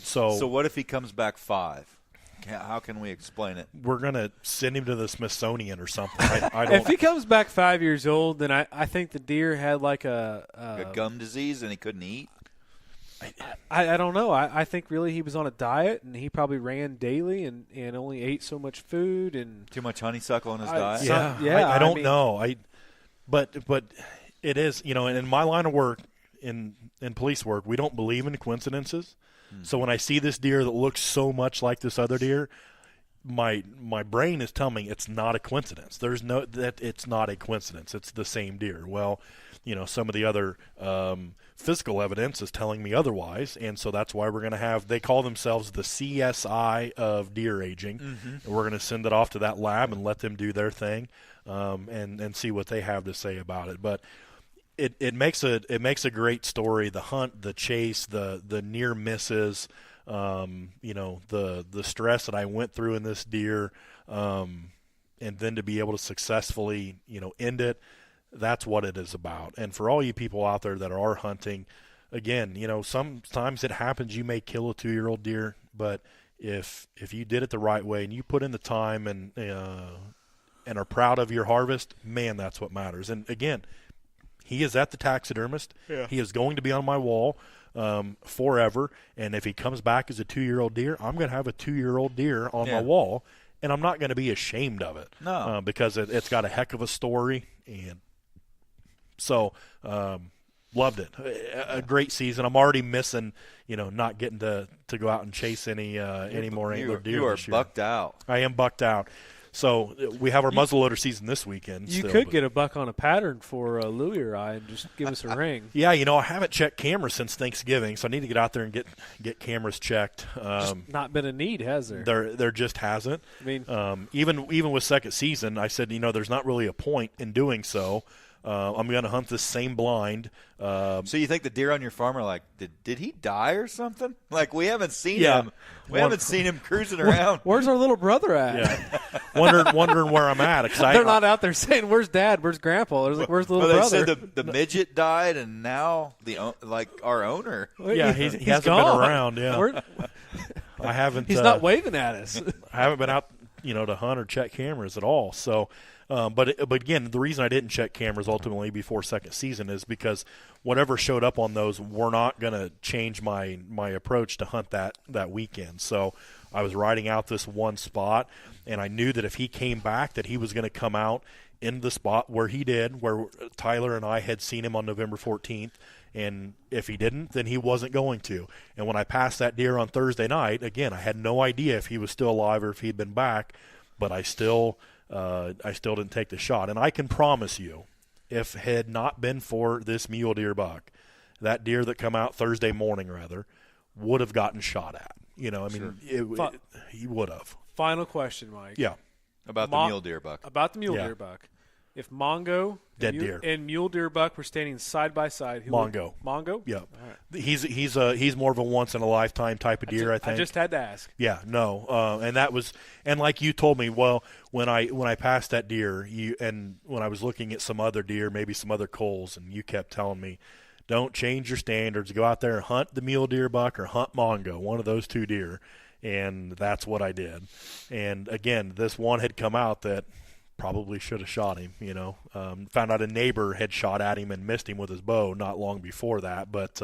A: So
B: what if he comes back 5? How can we explain it?
A: We're going to send him to the Smithsonian or something. I don't.
C: If he comes back 5 years old, then I think the deer had like
B: A gum disease and he couldn't eat?
C: I don't know. I think really he was on a diet, and he probably ran daily and only ate so much food and
B: Too much honeysuckle in his diet?
A: I don't know. But it is, in my line of work, in police work, we don't believe in coincidences. So when I see this deer that looks so much like this other deer, my brain is telling me it's not a coincidence. It's not a coincidence. It's the same deer. Well, some of the other physical evidence is telling me otherwise, and so that's why we're going to have. They call themselves the CSI of deer aging, and we're going to send it off to that lab and let them do their thing, and see what they have to say about it. But it makes a great story. The hunt, the chase, the near misses, the stress that I went through in this deer, and then to be able to successfully end it. That's what it is about. And for all you people out there that are hunting, again, sometimes it happens you may kill a 2-year-old deer, but if you did it the right way and you put in the time and are proud of your harvest, man, that's what matters. And again, he is at the taxidermist. Yeah. He is going to be on my wall forever. And if he comes back as a 2-year-old deer, I'm going to have a 2-year-old deer on my wall, and I'm not going to be ashamed of it.
B: No,
A: because it's got a heck of a story. And so loved it. A great season. I'm already missing, not getting to go out and chase any more antler deer.
B: You are
A: this year.
B: bucked out.
A: I am bucked out. So we have our muzzleloader season this weekend.
C: You could get a buck on a pattern for Louie or I and just give us a ring.
A: Yeah, I haven't checked cameras since Thanksgiving, so I need to get out there and get cameras checked.
C: Just not been a need, has there?
A: There just hasn't.
C: I mean,
A: even with second season, I said, there's not really a point in doing so. I'm going to hunt this same blind.
B: So you think the deer on your farm are like, did he die or something? Like, we haven't seen him. We haven't seen him cruising around.
C: Where's our little brother at?
A: Yeah. wondering where I'm at.
C: They're not out there saying, "Where's Dad? Where's Grandpa?" They're like, "Where's the little brother?"
B: They said the midget died, and now our owner.
A: Yeah, he hasn't been around. Yeah, I haven't.
C: He's not waving at us.
A: I haven't been out, to hunt or check cameras at all. So. But again, the reason I didn't check cameras ultimately before second season is because whatever showed up on those, we're not going to change my approach to hunt that weekend. So I was riding out this one spot, and I knew that if he came back, that he was going to come out in the spot where he did, where Tyler and I had seen him on November 14th. And if he didn't, then he wasn't going to. And when I passed that deer on Thursday night, again, I had no idea if he was still alive or if he'd been back, but I still didn't take the shot. And I can promise you, if it had not been for this mule deer buck, that deer that come out Thursday morning, would have gotten shot at. He would have.
C: Final question, Mike.
A: Yeah.
B: About the mule deer buck.
C: About the mule deer buck. If Mongo and Mule Deer Buck were standing side by side,
A: Mongo.
C: Mongo?
A: Yeah. Right. He's more of a once in a lifetime type of deer, I think.
C: I just had to ask.
A: Yeah, no. And like you told me, well, when I passed that deer, and when I was looking at some other deer, maybe some other culls, and you kept telling me, don't change your standards. Go out there and hunt the Mule Deer Buck or hunt Mongo, one of those two deer. And that's what I did. And again, this one had come out that probably should have shot him, found out a neighbor had shot at him and missed him with his bow not long before that, but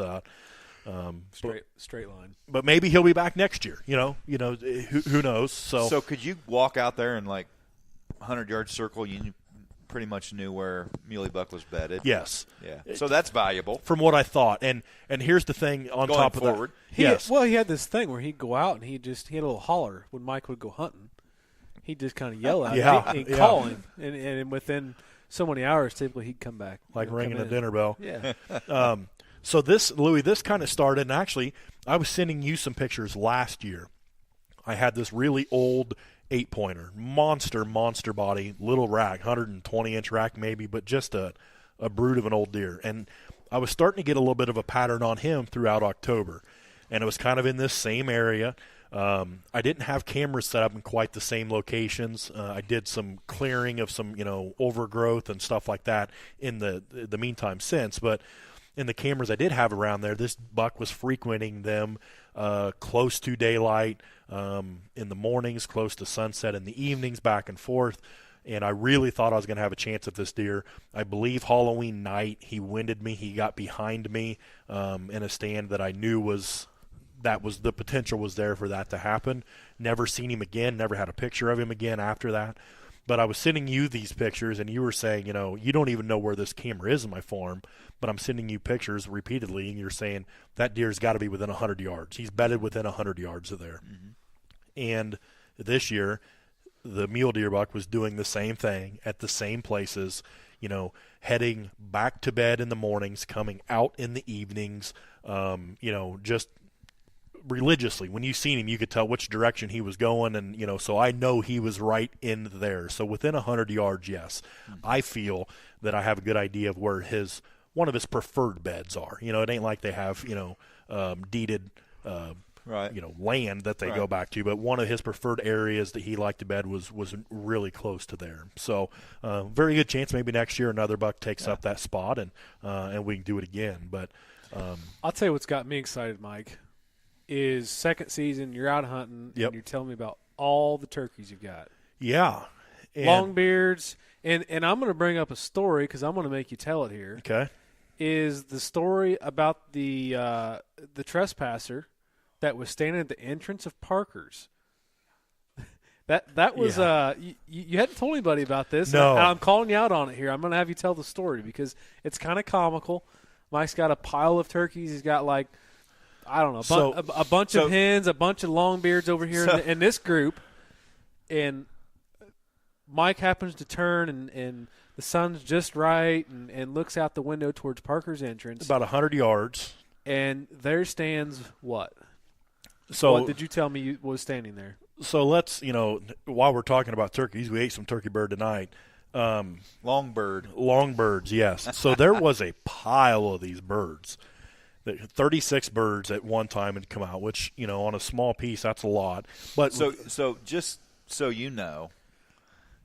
C: straight line.
A: But maybe he'll be back next year, who knows?
B: So could you walk out there and 100-yard circle, you pretty much knew where Muley Buck was bedded?
A: Yes.
B: Yeah. So that's valuable.
A: From what I thought. And here's the thing on
B: going
A: top
B: forward.
A: of that.
C: He had this thing where he'd go out and he had a little holler when Mike would go hunting. He'd just kind of yell at him and call him. And within so many hours, typically he'd come back.
A: Like ringing a dinner bell.
C: Yeah.
A: So Louie, this kind of started, and actually I was sending you some pictures last year. I had this really old 8-pointer, monster body, little rack, 120-inch rack maybe, but just a brute of an old deer. And I was starting to get a little bit of a pattern on him throughout October, and it was kind of in this same area. I didn't have cameras set up in quite the same locations. I did some clearing of some, overgrowth and stuff like that in the meantime since. But in the cameras I did have around there, this buck was frequenting them close to daylight, in the mornings, close to sunset in the evenings, back and forth. And I really thought I was going to have a chance at this deer. I believe Halloween night he winded me. He got behind me in a stand that I knew was the potential was there for that to happen. Never seen him again. Never had a picture of him again after that. But I was sending you these pictures, and you were saying, you don't even know where this camera is in my farm, but I'm sending you pictures repeatedly, and you're saying that deer's got to be within 100 yards. He's bedded within 100 yards of there. Mm-hmm. And this year, the mule deer buck was doing the same thing at the same places, heading back to bed in the mornings, coming out in the evenings, just religiously. When you seen him, you could tell which direction he was going, and so I know he was right in there. So within 100 yards, yes, I feel that I have a good idea of where one of his preferred beds are. It ain't like they have deeded
B: right.
A: land that they go back to, but one of his preferred areas that he liked to bed was really close to there. So very good chance maybe next year another buck takes up that spot, and we can do it again. But
C: I'll tell you what's got me excited, Mike, is second season, you're out hunting, and you're telling me about all the turkeys you've got.
A: Yeah.
C: Longbeards. And I'm going to bring up a story because I'm going to make you tell it here.
A: Okay. Is
C: the story about the trespasser that was standing at the entrance of Parker's. That was you hadn't told anybody about this.
A: No.
C: And I'm calling you out on it here. I'm going to have you tell the story because it's kind of comical. Mike's got a pile of turkeys. He's got a bunch of hens, a bunch of longbeards over here in this group, and Mike happens to turn and the sun's just right and looks out the window towards Parker's entrance.
A: About 100 yards.
C: And there stands what?
A: So
C: what did you tell me was standing there?
A: So let's, while we're talking about turkeys, we ate some turkey bird tonight. Longbirds, yes. So there was a pile of these birds. 36 birds at one time had come out, which, on a small piece, that's a lot. But
B: so just so you know,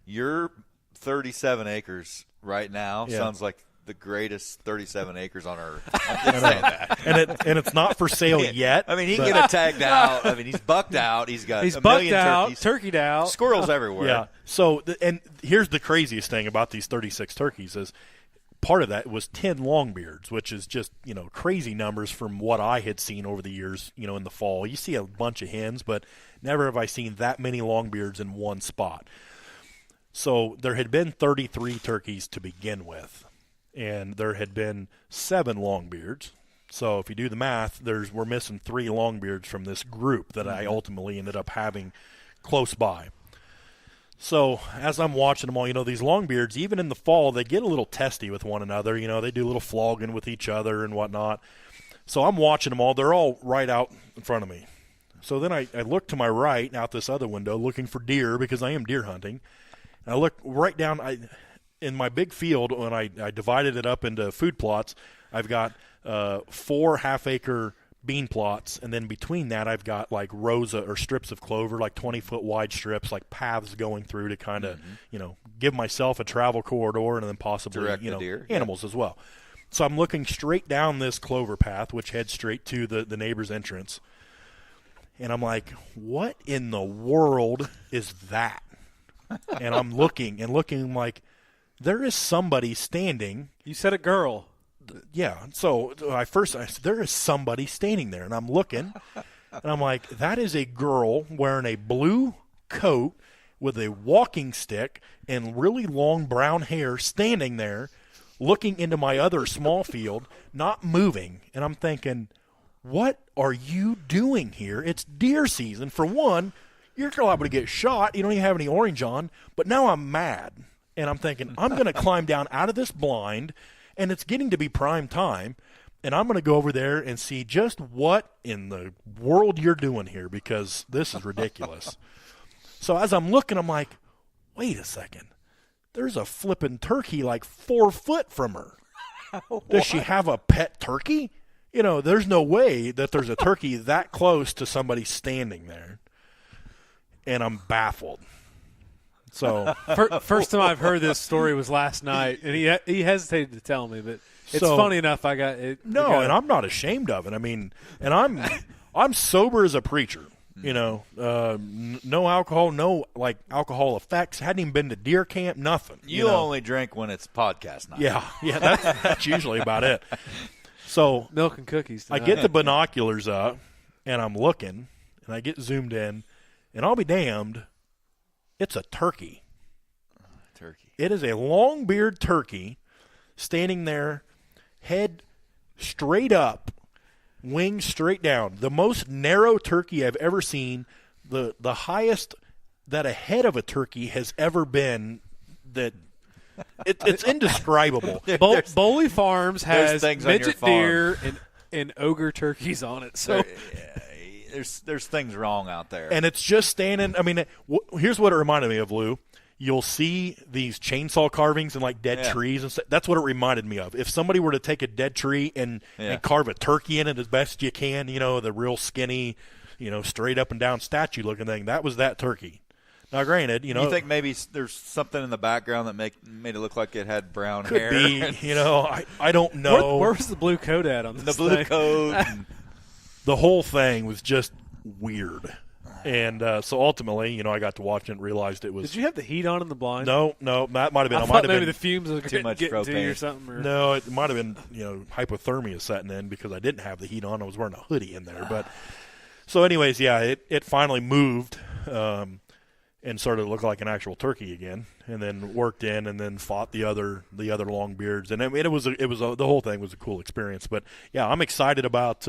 B: your 37 acres right now sounds like the greatest 37 acres on earth. I'm just saying that.
A: And it's not for sale yet.
B: I mean, he can get tagged out. I mean, he's bucked out. He's got a million turkeys.
C: Turkeyed out.
B: Squirrels everywhere.
A: Yeah. So, and here's the craziest thing about these 36 turkeys is part of that was 10 longbeards, which is just, crazy numbers from what I had seen over the years, in the fall. You see a bunch of hens, but never have I seen that many longbeards in one spot. So there had been 33 turkeys to begin with, and there had been 7 longbeards. So if you do the math, we're missing 3 longbeards from this group that I ultimately ended up having close by. So as I'm watching them all, these longbeards, even in the fall, they get a little testy with one another. They do a little flogging with each other and whatnot. So I'm watching them all. They're all right out in front of me. So then I look to my right out this other window looking for deer because I am deer hunting. And I look right down in my big field when I divided it up into food plots. I've got 4 half-acre bean plots, and then between that I've got like rows or strips of clover, like 20-foot wide strips, like paths going through to kind of give myself a travel corridor and then possibly
B: direct the deer.
A: Animals as well. So I'm looking straight down this clover path, which heads straight to the neighbor's entrance, and I'm like, what in the world is that? And I'm looking like there is somebody standing.
C: You said a girl.
A: Yeah. So I said, there is somebody standing there, and I'm looking, and I'm like, that is a girl wearing a blue coat with a walking stick and really long brown hair standing there looking into my other small field, not moving. And I'm thinking, what are you doing here? It's deer season. For one, you're liable to get shot. You don't even have any orange on. But now I'm mad. And I'm thinking, I'm going to climb down out of this blind, and it's getting to be prime time, and I'm going to go over there and see just what in the world you're doing here, because this is ridiculous. So as I'm looking, I'm like, wait a second. There's a flipping turkey like 4 foot from her. Does she have a pet turkey? There's no way that there's a turkey that close to somebody standing there. And I'm baffled. So
C: first time I've heard this story was last night, and he hesitated to tell me, but it's funny enough. I got it.
A: No, and I'm not ashamed of it. I mean, and I'm sober as a preacher. No alcohol, no alcohol effects. Hadn't even been to deer camp. Nothing.
B: You only drink when it's podcast night.
A: Yeah. That's usually about it. So
C: milk and cookies tonight.
A: I get the binoculars up, and I'm looking, and I get zoomed in, and I'll be damned, it's a turkey.
B: Turkey.
A: It is a long-bearded turkey standing there, head straight up, wings straight down. The most narrow turkey I've ever seen, the highest that a head of a turkey has ever been. That it's indescribable.
C: Bowley Farms has midget
B: farm.
C: deer and ogre turkeys on it. So
B: there's things wrong out there.
A: And it's just standing. I mean, here's what it reminded me of, Lou. You'll see these chainsaw carvings and dead trees and stuff. That's what it reminded me of. If somebody were to take a dead tree and carve a turkey in it as best you can, the real skinny, straight up and down statue looking thing, that was that turkey. Now, granted,
B: you think maybe there's something in the background that made it look like it had brown
A: could
B: hair?
A: Could be. I don't know.
C: Where was the blue coat at on this
B: The blue
C: thing?
B: coat.
A: The whole thing was just weird. And so ultimately, I got to watch it and realized it was.
C: Did you have the heat on in the blind?
A: No, that might have been.
C: I thought maybe the fumes were
B: too much
C: getting to you
B: propane
C: or something. Or...
A: No, it might have been hypothermia setting in because I didn't have the heat on. I was wearing a hoodie in there. But so, anyways, it finally moved and started to look like an actual turkey again, and then worked in and then fought the other longbeards, and I mean, the whole thing was a cool experience. But yeah, I'm excited about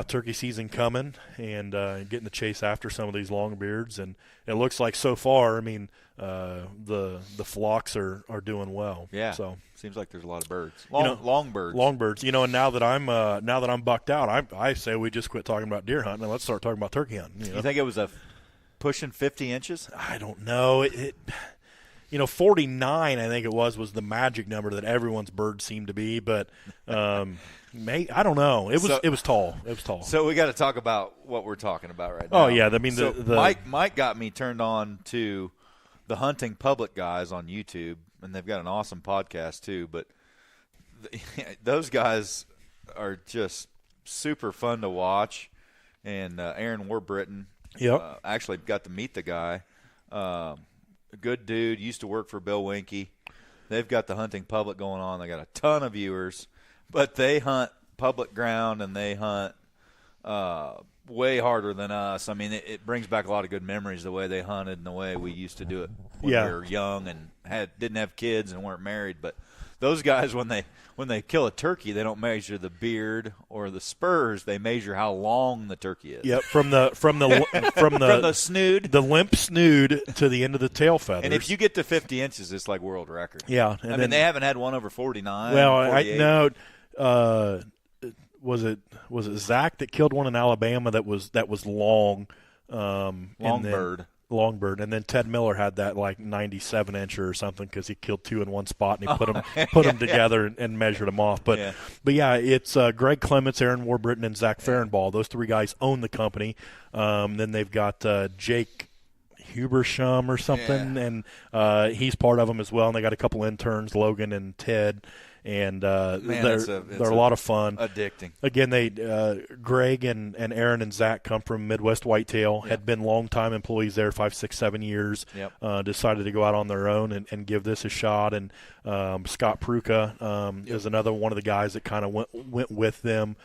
A: turkey season coming and getting to chase after some of these longbeards, and it looks like so far, I mean, the flocks are doing well.
B: Yeah,
A: so
B: seems like there's a lot of birds, long birds.
A: And now that I'm bucked out, I say we just quit talking about deer hunting and let's start talking about turkey hunting.
B: You think it was pushing 50 inches?
A: I don't know. 49, I think it was the magic number that everyone's bird seemed to be, but I don't know. It was tall. It was tall.
B: So we got to talk about what we're talking about right now.
A: Oh yeah, I mean
B: Mike got me turned on to the Hunting Public guys on YouTube, and they've got an awesome podcast too. But those guys are just super fun to watch, and Aaron Warbriton.
A: Yep.
B: Actually got to meet the guy. A good dude. Used to work for Bill Winke. They've got the Hunting Public going on. They got a ton of viewers, but they hunt public ground and they hunt way harder than us. I mean, it brings back a lot of good memories the way they hunted and the way we used to do it when we were young and didn't have kids and weren't married. But those guys, when they kill a turkey, they don't measure the beard or the spurs. They measure how long the turkey is.
A: Yep, from the
B: snood,
A: the limp snood to the end of the tail feathers.
B: And if you get to 50 inches, it's like world record.
A: Yeah,
B: I mean they haven't had one over 49.
A: Well,
B: 48.
A: Was it Zach that killed one in Alabama that was long, Longbird, and then Ted Miller had that 97-incher or something because he killed two in one spot and he put them together and measured them off. But yeah, it's Greg Clements, Aaron Warbriton, and Zach Farrenball. Those three guys own the company. Then they've got Jake Hubersham or something, and he's part of them as well. And they got a couple interns, Logan and Ted. And they're a lot of fun.
B: Addicting.
A: Again, Greg and Aaron and Zach come from Midwest Whitetail, had been longtime employees there 5, 6, 7 years, decided to go out on their own and give this a shot. And Scott Pruka is another one of the guys that kind of went with them.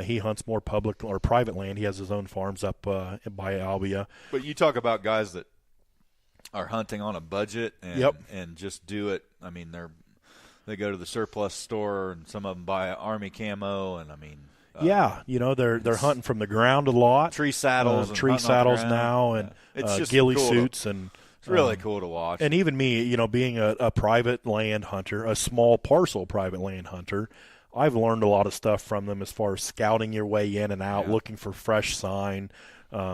A: He hunts more public or private land. He has his own farms up by Albia.
B: But you talk about guys that are hunting on a budget and just do it. I mean, they go to the surplus store, and some of them buy Army camo, and I mean,
A: they're hunting from the ground a lot.
B: Tree saddles,
A: now, and ghillie suits, and
B: it's really cool to watch.
A: And even me, being a private land hunter, a small parcel private land hunter, I've learned a lot of stuff from them as far as scouting your way in and out, looking for fresh sign.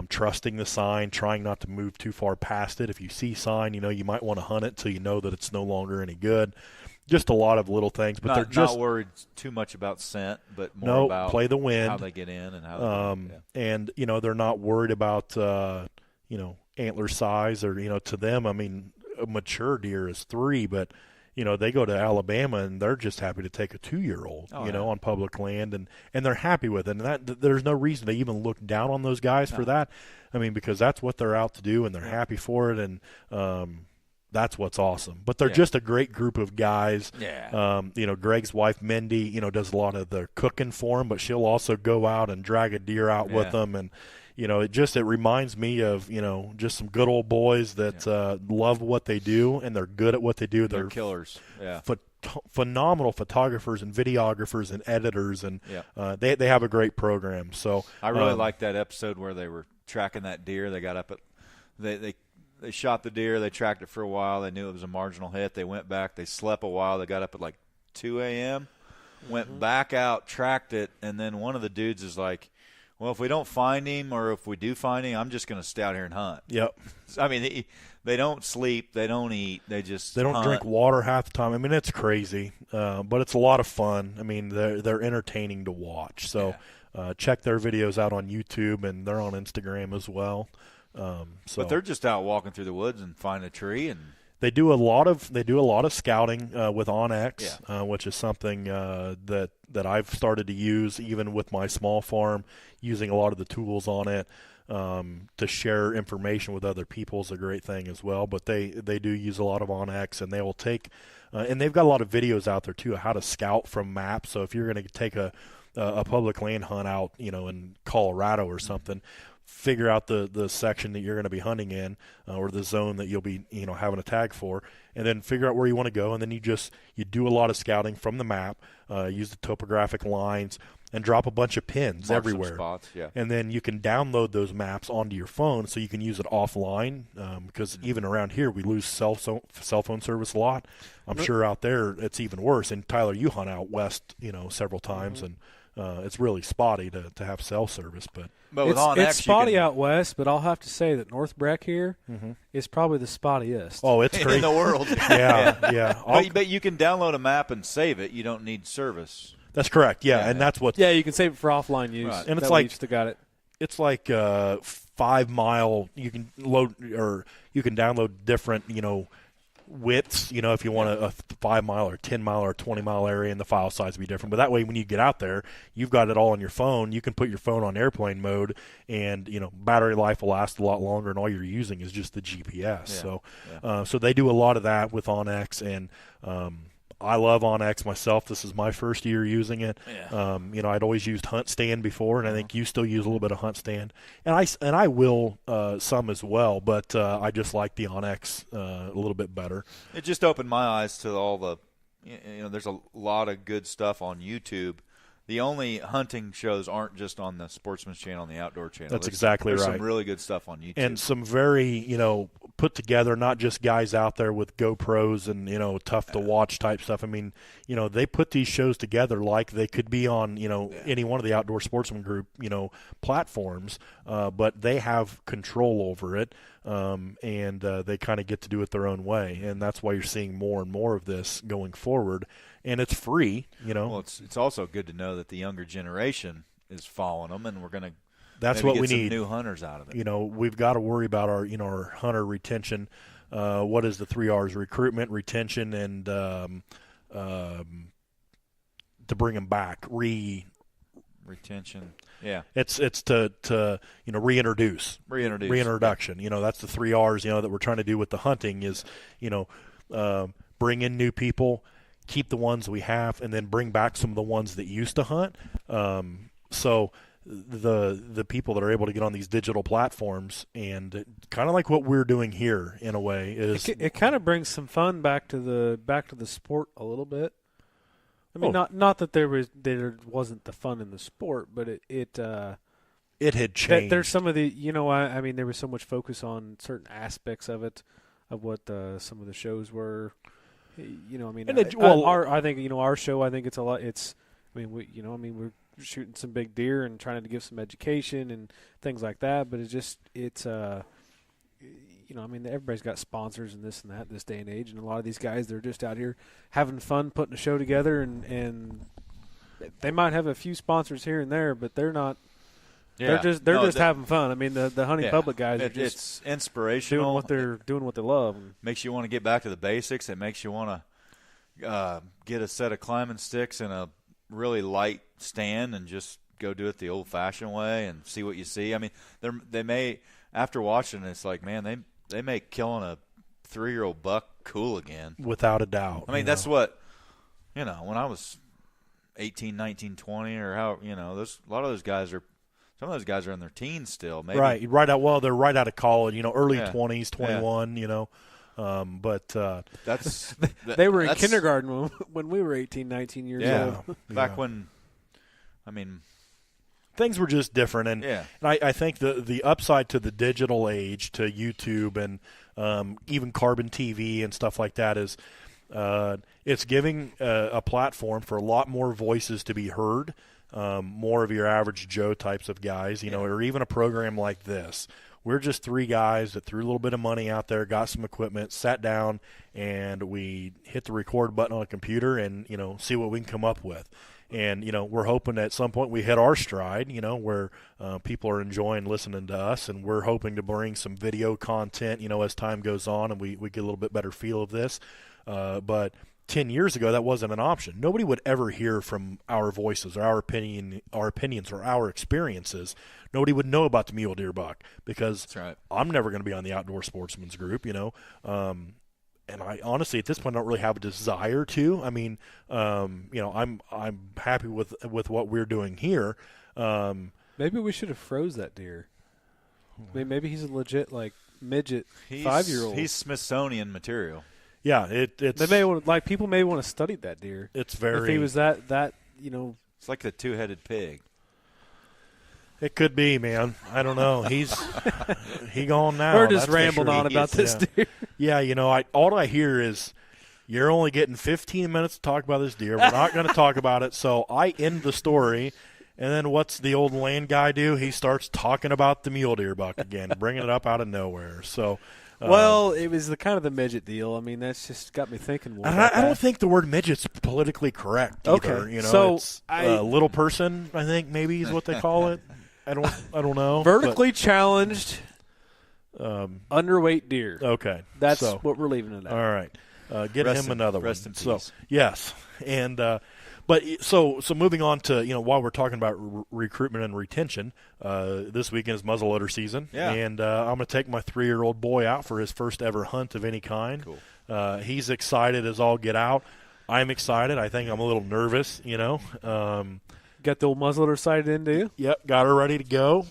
A: Trusting the sign, trying not to move too far past it. If you see sign, you might want to hunt it till you know that it's no longer any good. just a lot of little things. But they're just
B: not worried too much about scent, but more about
A: play the wind,
B: how they get in, and how.
A: And they're not worried about antler size or to them. I mean, a mature deer is 3, but they go to Alabama and they're just happy to take a 2-year-old, on public land, and they're happy with it. And that there's no reason to even look down on those guys for that. I mean, because that's what they're out to do, and they're happy for it, and that's what's awesome. But they're just a great group of guys.
B: Yeah.
A: Greg's wife Mindy, does a lot of the cooking for them, but she'll also go out and drag a deer out with them, and it reminds me of, just some good old boys that love what they do, and they're good at what they do.
B: They're killers. Yeah.
A: Phenomenal photographers and videographers and editors, and they have a great program. So
B: I really like that episode where they were tracking that deer. They got up at they shot the deer. They tracked it for a while. They knew it was a marginal hit. They went back. They slept a while. They got up at like 2 a.m., went back out, tracked it, and then one of the dudes is like, well, if we don't find him, or if we do find him, I'm just going to stay out here and hunt.
A: Yep.
B: I mean, they don't sleep, they don't eat, they don't
A: hunt. Drink water half the time. I mean, it's crazy, but it's a lot of fun. I mean, they're entertaining to watch. So check their videos out on YouTube, and they're on Instagram as well.
B: But they're just out walking through the woods and find a tree, and
A: they do a lot of scouting with Onyx, which is something that I've started to use even with my small farm, using a lot of the tools on it to share information with other people is a great thing as well. But they do use a lot of Onyx, and they will take and they've got a lot of videos out there too of how to scout from maps. So if you're going to take a public land hunt out, in Colorado or something, figure out the section that you're going to be hunting in, or the zone that you'll be having a tag for, and then figure out where you want to go, and then you do a lot of scouting from the map, use the topographic lines, and drop a bunch of pins everywhere.
B: Spots,
A: and then you can download those maps onto your phone, so you can use it offline, because even around here we lose cell phone service a lot. I'm sure out there it's even worse. And Tyler, you hunt out west several times, and it's really spotty to have cell service, but
B: with Onyx,
C: it's spotty out west. But I'll have to say that North Breck here is probably the spottiest.
A: Oh, it's crazy
B: in the world.
A: yeah.
B: But you can download a map and save it. You don't need service.
A: That's correct. Yeah, and that's what.
C: Yeah, you can save it for offline use.
A: Right. And it's like
C: still got it.
A: It's like 5 mile. You can load, or you can download different widths, if you want a 5 mile or 10 mile or 20 mile area, and the file size will be different. But that way, when you get out there, you've got it all on your phone. You can put your phone on airplane mode, and battery life will last a lot longer, and all you're using is just the GPS. So they do a lot of that with Onyx, and I love Onyx myself. This is my first year using it. I'd always used Hunt Stand before, and I think you still use a little bit of Hunt Stand, and I will some as well. But I just like the Onyx a little bit better.
B: It just opened my eyes to all the, there's a lot of good stuff on YouTube. The only hunting shows aren't just on the Sportsman's Channel and the Outdoor Channel.
A: That's exactly right.
B: There's some really good stuff on YouTube.
A: And some very, put together, not just guys out there with GoPros and, tough to watch type stuff. I mean, they put these shows together like they could be on, any one of the Outdoor Sportsman Group, platforms, but they have control over it. And they kind of get to do it their own way. And that's why you're seeing more and more of this going forward. And it's free,
B: Well, it's also good to know that the younger generation is following them, and we're going to
A: that's what we
B: some
A: need.
B: New hunters out of it.
A: We've got to worry about our our hunter retention. What is the 3 R's? Recruitment, retention, and to bring them back.
B: Retention. Yeah.
A: It's to reintroduce. Reintroduction. That's the 3 R's. That we're trying to do with the hunting is bring in new people, keep the ones we have, and then bring back some of the ones that used to hunt. So the people that are able to get on these digital platforms, and kind of like what we're doing here in a way, is
C: it kind of brings some fun back to the sport a little bit. I mean, not that there wasn't the fun in the sport, but it
A: had changed.
C: There's some of the I mean there was so much focus on certain aspects of it, of what some of the shows were. I mean, I think our show. I think it's a lot. We're shooting some big deer and trying to give some education and things like that. But it's I mean, everybody's got sponsors and this and that this day and age, and a lot of these guys, they're just out here having fun, putting a show together, and they might have a few sponsors here and there, but they're not.
B: Yeah.
C: They're just having fun. I mean, the hunting public guys are just
B: it's inspirational.
C: doing what they love.
B: Makes you want to get back to the basics. It makes you want to get a set of climbing sticks and a really light stand and just go do it the old-fashioned way and see what you see. I mean, they may, after watching it, it's like, man, they make killing a 3-year-old buck cool again.
A: Without a doubt.
B: I mean, that's what, when I was 18, 19, 20, or how, a lot of those guys are, some of those guys are in their teens still. Maybe.
A: Right out. Well, they're right out of college. Early 20s, 21. But
B: that's
C: they were in kindergarten when we were 18, 19 years old.
B: Back when, I mean,
A: things were just different, and I think the upside to the digital age, to YouTube and even carbon TV and stuff like that is it's giving a platform for a lot more voices to be heard. More of your average Joe types of guys, or even a program like this. We're just 3 guys that threw a little bit of money out there, got some equipment, sat down, and we hit the record button on a computer and, see what we can come up with. And, we're hoping at some point we hit our stride, where people are enjoying listening to us, and we're hoping to bring some video content, as time goes on and we get a little bit better feel of this. But 10 years ago, that wasn't an option. Nobody would ever hear from our voices or our opinions or our experiences. Nobody would know about the Mule Deer Buck because I'm never going to be on the Outdoor Sportsman's group, And I honestly, at this point, don't really have a desire to. I mean, I'm happy with what we're doing here.
C: Maybe we should have froze that deer. I mean, maybe he's a legit midget 5-year-old.
B: He's Smithsonian material.
A: Yeah, it's.
C: They may people may want to study that deer.
A: It's very.
C: If he was that.
B: It's like the 2-headed pig.
A: It could be, man. I don't know. He gone now.
C: We're just rambling on about this deer.
A: Yeah, all I hear is you're only getting 15 minutes to talk about this deer. We're not going to talk about it. So I end the story, and then what's the old land guy do? He starts talking about the Mule Deer Buck again, bringing it up out of nowhere. So.
C: Well, it was the kind of the midget deal. I mean, that's just got me thinking more about
A: I don't think the word midget's politically correct either.
C: Okay.
A: So it's little person, I think maybe is what they call it. I don't know.
C: Vertically challenged, underweight deer.
A: Okay,
C: that's what we're leaving it at.
A: All right, get him another one.
B: Rest in peace.
A: So yes, and so moving on to while we're talking about recruitment and retention, this weekend is muzzleloader season, and I'm going to take my 3-year-old boy out for his first ever hunt of any kind.
B: Cool.
A: He's excited as all get out. I'm excited. I think I'm a little nervous.
C: Got the old muzzleloader sighted in, do you?
A: Yep, got her ready to go.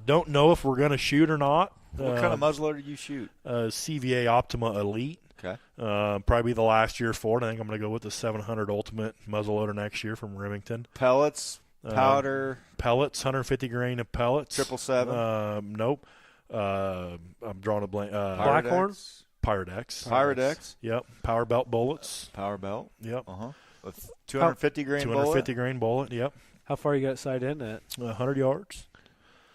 A: Don't know if we're going to shoot or not.
B: What kind of muzzleloader do you shoot?
A: CVA Optima Elite.
B: Okay.
A: Probably the last year for it. I think I'm going to go with the 700 Ultimate muzzleloader next year from Remington.
B: Pellets, powder.
A: Pellets, 150 grain of pellets.
B: 777.
A: Nope. I'm drawing a blank.
C: Blackhorn?
A: Pyrodex.
B: Pyrodex.
A: Yep. Power belt bullets.
B: Power belt.
A: Yep.
B: With 250 grain
A: 250 grain bullet. Yep.
C: How far you got sighted in at?
A: 100 yards.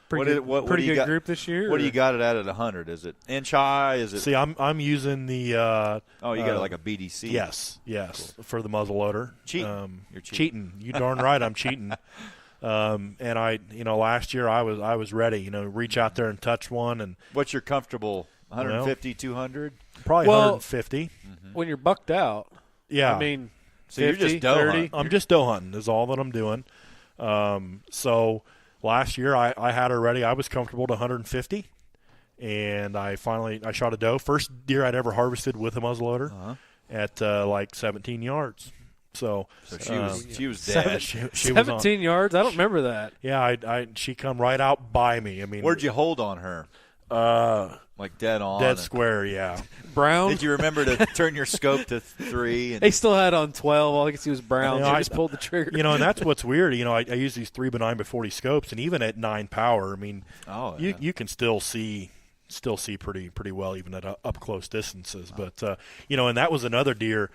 C: Pretty good group this year.
B: What do you got it at 100? Is it inch high? Is it?
A: See, I'm using the.
B: You got it like a BDC.
A: Yes,
B: cool.
A: For the muzzleloader.
B: Cheating. You're
A: cheating. You darn right, I'm cheating. And I, last year I was ready. Reach out there and touch one. And
B: what's your comfortable 150, 200?
A: Probably 150.
C: When you're bucked out.
A: Yeah.
C: I mean,
B: so
C: 50,
B: you're just doe
C: 30.
B: hunting.
A: I'm just doe hunting is all that I'm doing. So last year I had her ready. I was comfortable to 150, and I shot a doe. First deer I'd ever harvested with a muzzleloader at like 17 yards. So
B: she was dead.
A: She
C: 17 yards. I don't remember that.
A: Yeah, she come right out by me. I mean,
B: where'd you hold on her? Like dead on.
A: Dead square. Yeah.
C: Brown.
B: Did you remember to turn your scope to 3? And
C: they still had on 12. All I could see was brown.
A: I
C: just pulled the trigger.
A: And that's what's weird. I use these 3x9 by 40 scopes, and even at 9 power, I mean, you can still see pretty well even at up close distances. But and that was another deer.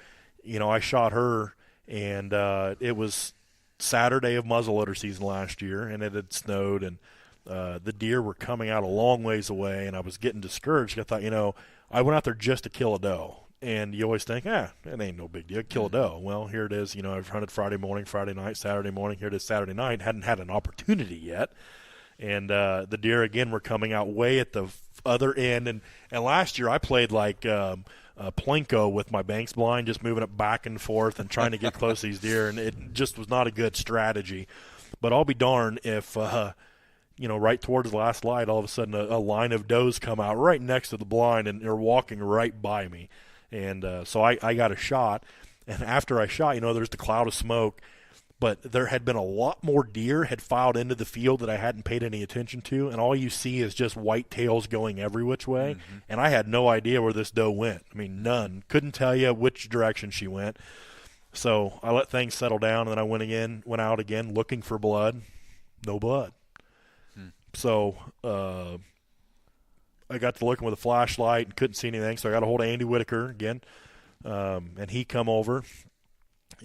A: I shot her, and it was Saturday of muzzleloader season last year, and it had snowed, and the deer were coming out a long ways away, and I was getting discouraged. I thought, I went out there just to kill a doe. And you always think, it ain't no big deal. Kill a doe. Well, here it is. I've hunted Friday morning, Friday night, Saturday morning. Here it is Saturday night. Hadn't had an opportunity yet. And the deer, again, were coming out way at the other end. And last year I played like Plinko with my banks blind, just moving it back and forth and trying to get close to these deer. And it just was not a good strategy. But I'll be darned if right towards the last light, all of a sudden a line of does come out right next to the blind, and they're walking right by me. And so I got a shot, and after I shot, there's the cloud of smoke, but there had been a lot more deer had filed into the field that I hadn't paid any attention to, and all you see is just white tails going every which way, and I had no idea where this doe went. I mean, none. Couldn't tell you which direction she went. So I let things settle down, and then I went out again looking for blood. No blood. So I got to looking with a flashlight and couldn't see anything, so I got a hold of Andy Whitaker again, and he come over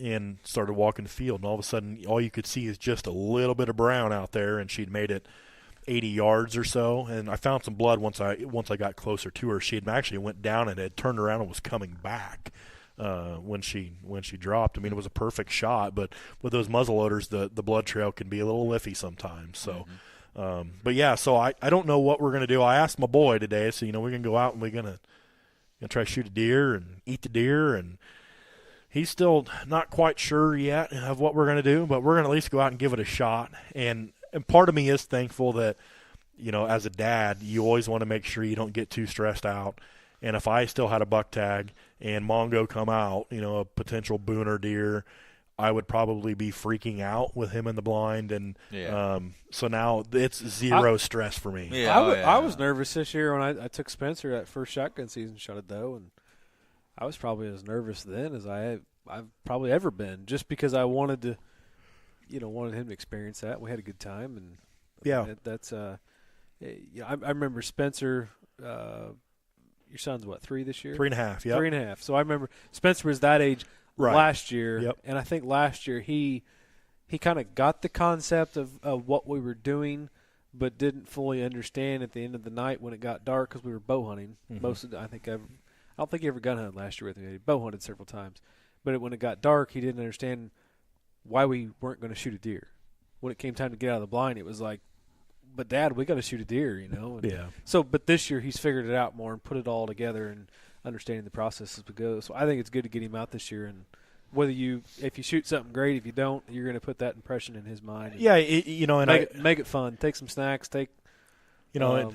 A: and started walking the field, and all of a sudden all you could see is just a little bit of brown out there, and she'd made it 80 yards or so, and I found some blood once I got closer to her. She had actually went down and had turned around and was coming back when she dropped. I mean, it was a perfect shot, but with those muzzleloaders, the blood trail can be a little iffy sometimes, so but yeah, so I don't know what we're going to do. I asked my boy today, so, we're going to go out and we're going to try to shoot a deer and eat the deer, and he's still not quite sure yet of what we're going to do, but we're going to at least go out and give it a shot. And part of me is thankful that, as a dad, you always want to make sure you don't get too stressed out. And if I still had a buck tag and Mongo come out, a potential booner deer, I would probably be freaking out with him in the blind, and so now it's zero stress for me.
B: Yeah,
C: I was nervous this year when I took Spencer that first shotgun season, shot a doe, and I was probably as nervous then as I've probably ever been, just because I wanted to, wanted him to experience that. We had a good time, and that's I remember Spencer. Your son's what, 3 this year?
A: 3.5. Yeah,
C: 3.5. So I remember Spencer was that age.
A: Right.
C: Last year,
A: yep.
C: And I think last year he kind of got the concept of what we were doing, but didn't fully understand at the end of the night when it got dark, because we were bow hunting. Most of I don't think he ever gun hunted last year with me. He bow hunted several times, but when it got dark, he didn't understand why we weren't going to shoot a deer. When it came time to get out of the blind, it was like, "But Dad, we got to shoot a deer," And
A: yeah.
C: So, but this year he's figured it out more and put it all together and understanding the process as we go. So I think it's good to get him out this year, and if you shoot something great, if you don't, you're going to put that impression in his mind.
A: Yeah, and
C: make it fun. Take some snacks.
A: We'll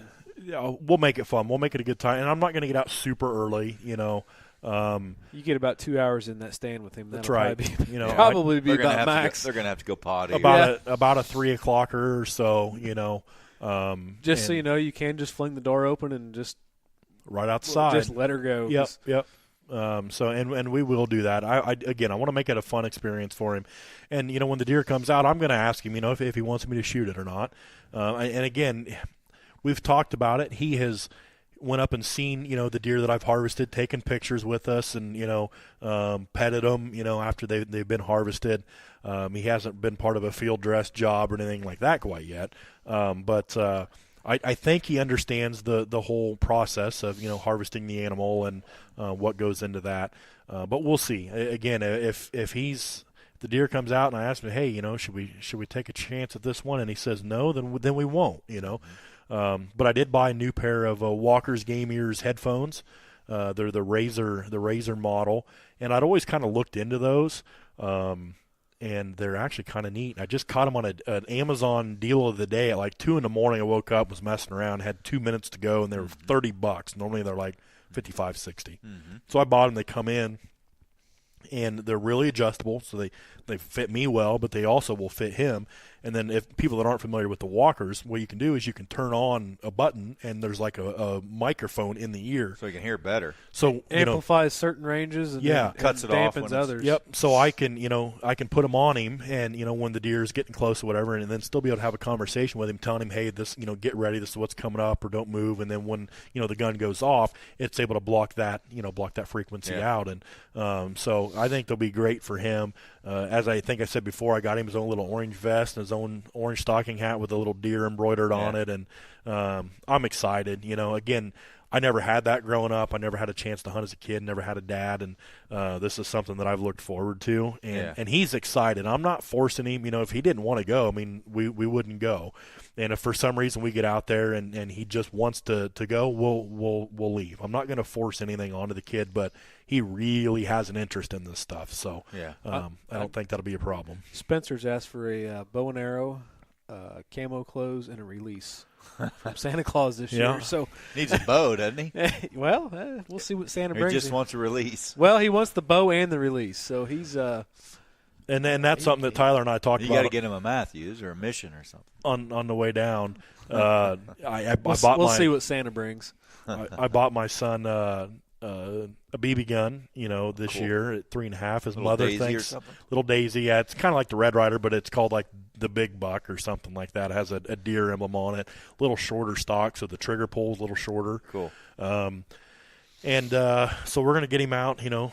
A: make it fun. We'll make it a good time, and I'm not going to get out super early.
C: You get about 2 hours in that stand with him.
A: That's right.
C: Probably be about max.
B: They're going to have to go potty.
A: About a 3 o'clocker or so.
C: Just so you know, you can just fling the door open and just
A: right outside.
C: Just let her go.
A: Yep. And we will do that. I want to make it a fun experience for him. And, when the deer comes out, I'm going to ask him, if he wants me to shoot it or not. And again, we've talked about it. He has went up and seen, the deer that I've harvested, taken pictures with us and, petted them, after they've been harvested. He hasn't been part of a field dress job or anything like that quite yet. But I think he understands the whole process of harvesting the animal and what goes into that. But we'll see. Again, if the deer comes out and I ask him, hey, should we take a chance at this one? And he says no, then we won't. But I did buy a new pair of Walker's Game Ears headphones. They're the Razor model, and I'd always kind of looked into those. And they're actually kind of neat. I just caught them on an Amazon deal of the day at like 2 in the morning. I woke up, was messing around, had 2 minutes to go, and they were $30. Normally they're like $55, $60. So I bought them. They come in, and they're really adjustable, so they fit me well, but they also will fit him. And then if people that aren't familiar with the Walkers, what you can do is you can turn on a button, and there's like a microphone in the ear.
B: So you can hear better.
A: So
C: amplifies certain ranges and
B: cuts it off when
C: others.
A: Yep. So I can put them on him, and when the deer is getting close or whatever, and then still be able to have a conversation with him, telling him, hey, this, get ready, this is what's coming up, or don't move. And then when the gun goes off, it's able to block that frequency out. And so I think they'll be great for him. As I think I said before, I got him his own little orange vest and his his own orange stocking hat with a little deer embroidered on it, and I'm excited. Again, I never had that growing up. I never had a chance to hunt as a kid, never had a dad, and this is something that I've looked forward to. And he's excited. I'm not forcing him. If he didn't want to go, I mean, we wouldn't go. And if for some reason we get out there and he just wants to go, we'll leave. I'm not going to force anything onto the kid, but he really has an interest in this stuff. So I don't think that'll be a problem.
C: Spencer's asked for a bow and arrow, camo clothes, and a release from Santa Claus this year. So
B: needs a bow, doesn't he?
C: Well, we'll see what Santa brings.
B: He just wants a release.
C: Well, he wants the bow and the release, so he's.
A: And then that's something that Tyler and I talked about.
B: You got to get him a Matthews or a Mission or something
A: on the way down. I
C: we'll see what Santa brings.
A: I bought my son a BB gun, this year at 3.5. His mother thinks little Daisy. Yeah, it's kind of like the Red Ryder, but it's called like the Big Buck or something like that. It has a deer emblem on it. A little shorter stock, so the trigger pull's a little shorter.
B: Cool.
A: And so we're going to get him out, plinking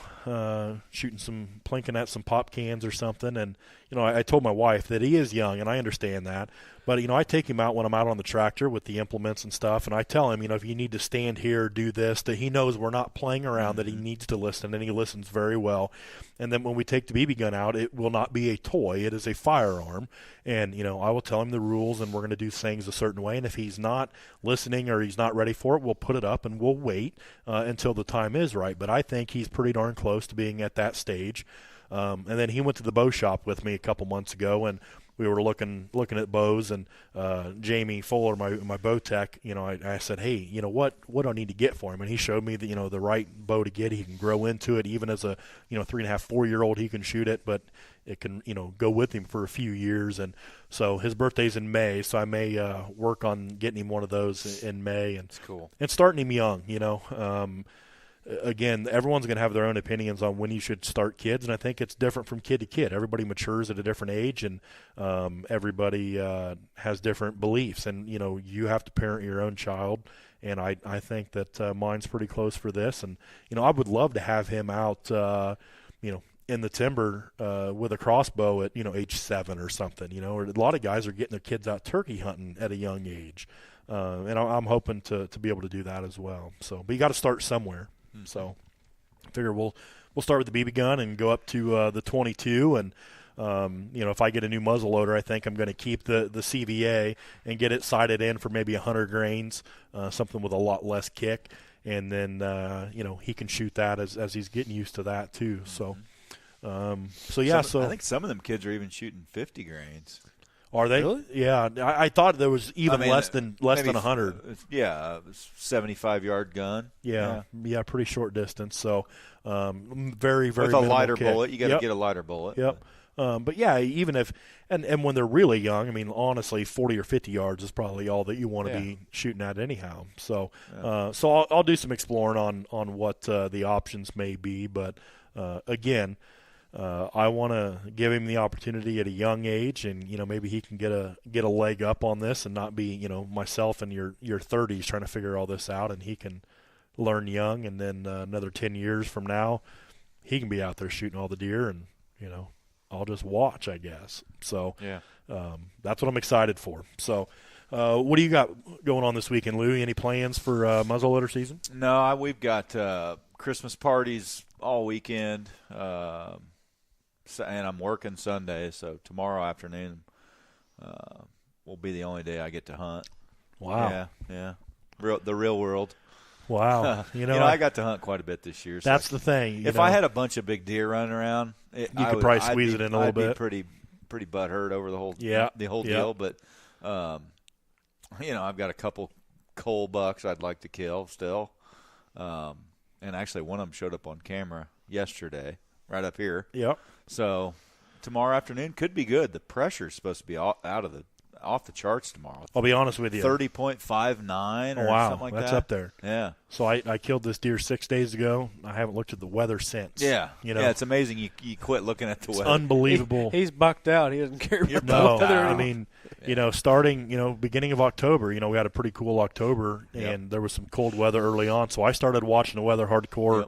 A: at some pop cans or something. And, I told my wife that he is young, and I understand that. But, I take him out when I'm out on the tractor with the implements and stuff, and I tell him, if you need to stand here, do this, that he knows we're not playing around, that he needs to listen, and he listens very well. And then when we take the BB gun out, it will not be a toy. It is a firearm. And, I will tell him the rules, and we're going to do things a certain way. And if he's not listening or he's not ready for it, we'll put it up and we'll wait until the time is right. But I think he's pretty darn close to being at that stage. And then he went to the bow shop with me a couple months ago, and we were looking at bows, and Jamie Fuller, my bow tech, I said, hey, what do I need to get for him? And he showed me the right bow to get. He can grow into it. Even as a 3.5, 4-year-old, he can shoot it, but it can go with him for a few years. And so his birthday's in May, so I may work on getting him one of those in May. And
B: that's cool.
A: And starting him young, again, everyone's going to have their own opinions on when you should start kids, and I think it's different from kid to kid. Everybody matures at a different age, and everybody has different beliefs. And, you have to parent your own child, and I think that mine's pretty close for this. And, I would love to have him out, in the timber with a crossbow at, age 7 or something. Or a lot of guys are getting their kids out turkey hunting at a young age. And I'm hoping to be able to do that as well. So, but you got to start somewhere. So I figure we'll start with the BB gun and go up to the 22. And, if I get a new muzzle loader, I think I'm going to keep the CVA and get it sighted in for maybe 100 grains, something with a lot less kick. And then, he can shoot that as he's getting used to that too. So, I
B: think some of them kids are even shooting 50 grains.
A: Are they?
C: Really?
A: Yeah, I thought there was even less than 100.
B: Yeah, 75-yard gun.
A: Yeah, pretty short distance. So, very, very
B: with a lighter
A: kick.
B: bullet. You got to get a lighter bullet.
A: Yep. But yeah, even if and when they're really young, I mean, honestly, 40 or 50 yards is probably all that you want to be shooting at anyhow. So, I'll do some exploring on what the options may be. But again. I want to give him the opportunity at a young age, and maybe he can get a leg up on this, and not be myself in your 30s trying to figure all this out, and he can learn young, and then another 10 years from now, he can be out there shooting all the deer, and I'll just watch, I guess. So that's what I'm excited for. So. What do you got going on this weekend, Louie? Any plans for muzzleloader season?
B: No, we've got Christmas parties all weekend. And I'm working Sunday, so tomorrow afternoon will be the only day I get to hunt.
A: Wow.
B: Yeah. The real world.
A: Wow.
B: I got to hunt quite a bit this year. So
A: that's the thing.
B: If I had a bunch of big deer running around,
A: you could probably squeeze it in a little bit.
B: I'd be pretty butthurt over the whole deal. But I've got a couple coal bucks I'd like to kill still. And actually, one of them showed up on camera yesterday, right up here.
A: Yep.
B: So tomorrow afternoon could be good. The pressure's supposed to be off the charts tomorrow.
A: I'll be honest with you.
B: 30.59 or something like that.
A: That's up there.
B: Yeah.
A: So I killed this deer 6 days ago. I haven't looked at the weather since.
B: Yeah. Yeah, it's amazing you quit looking at the weather.
A: Unbelievable.
C: He's bucked out. He doesn't care about
A: the
C: weather anymore.
A: I mean, starting, beginning of October, we had a pretty cool October, and there was some cold weather early on. So I started watching the weather hardcore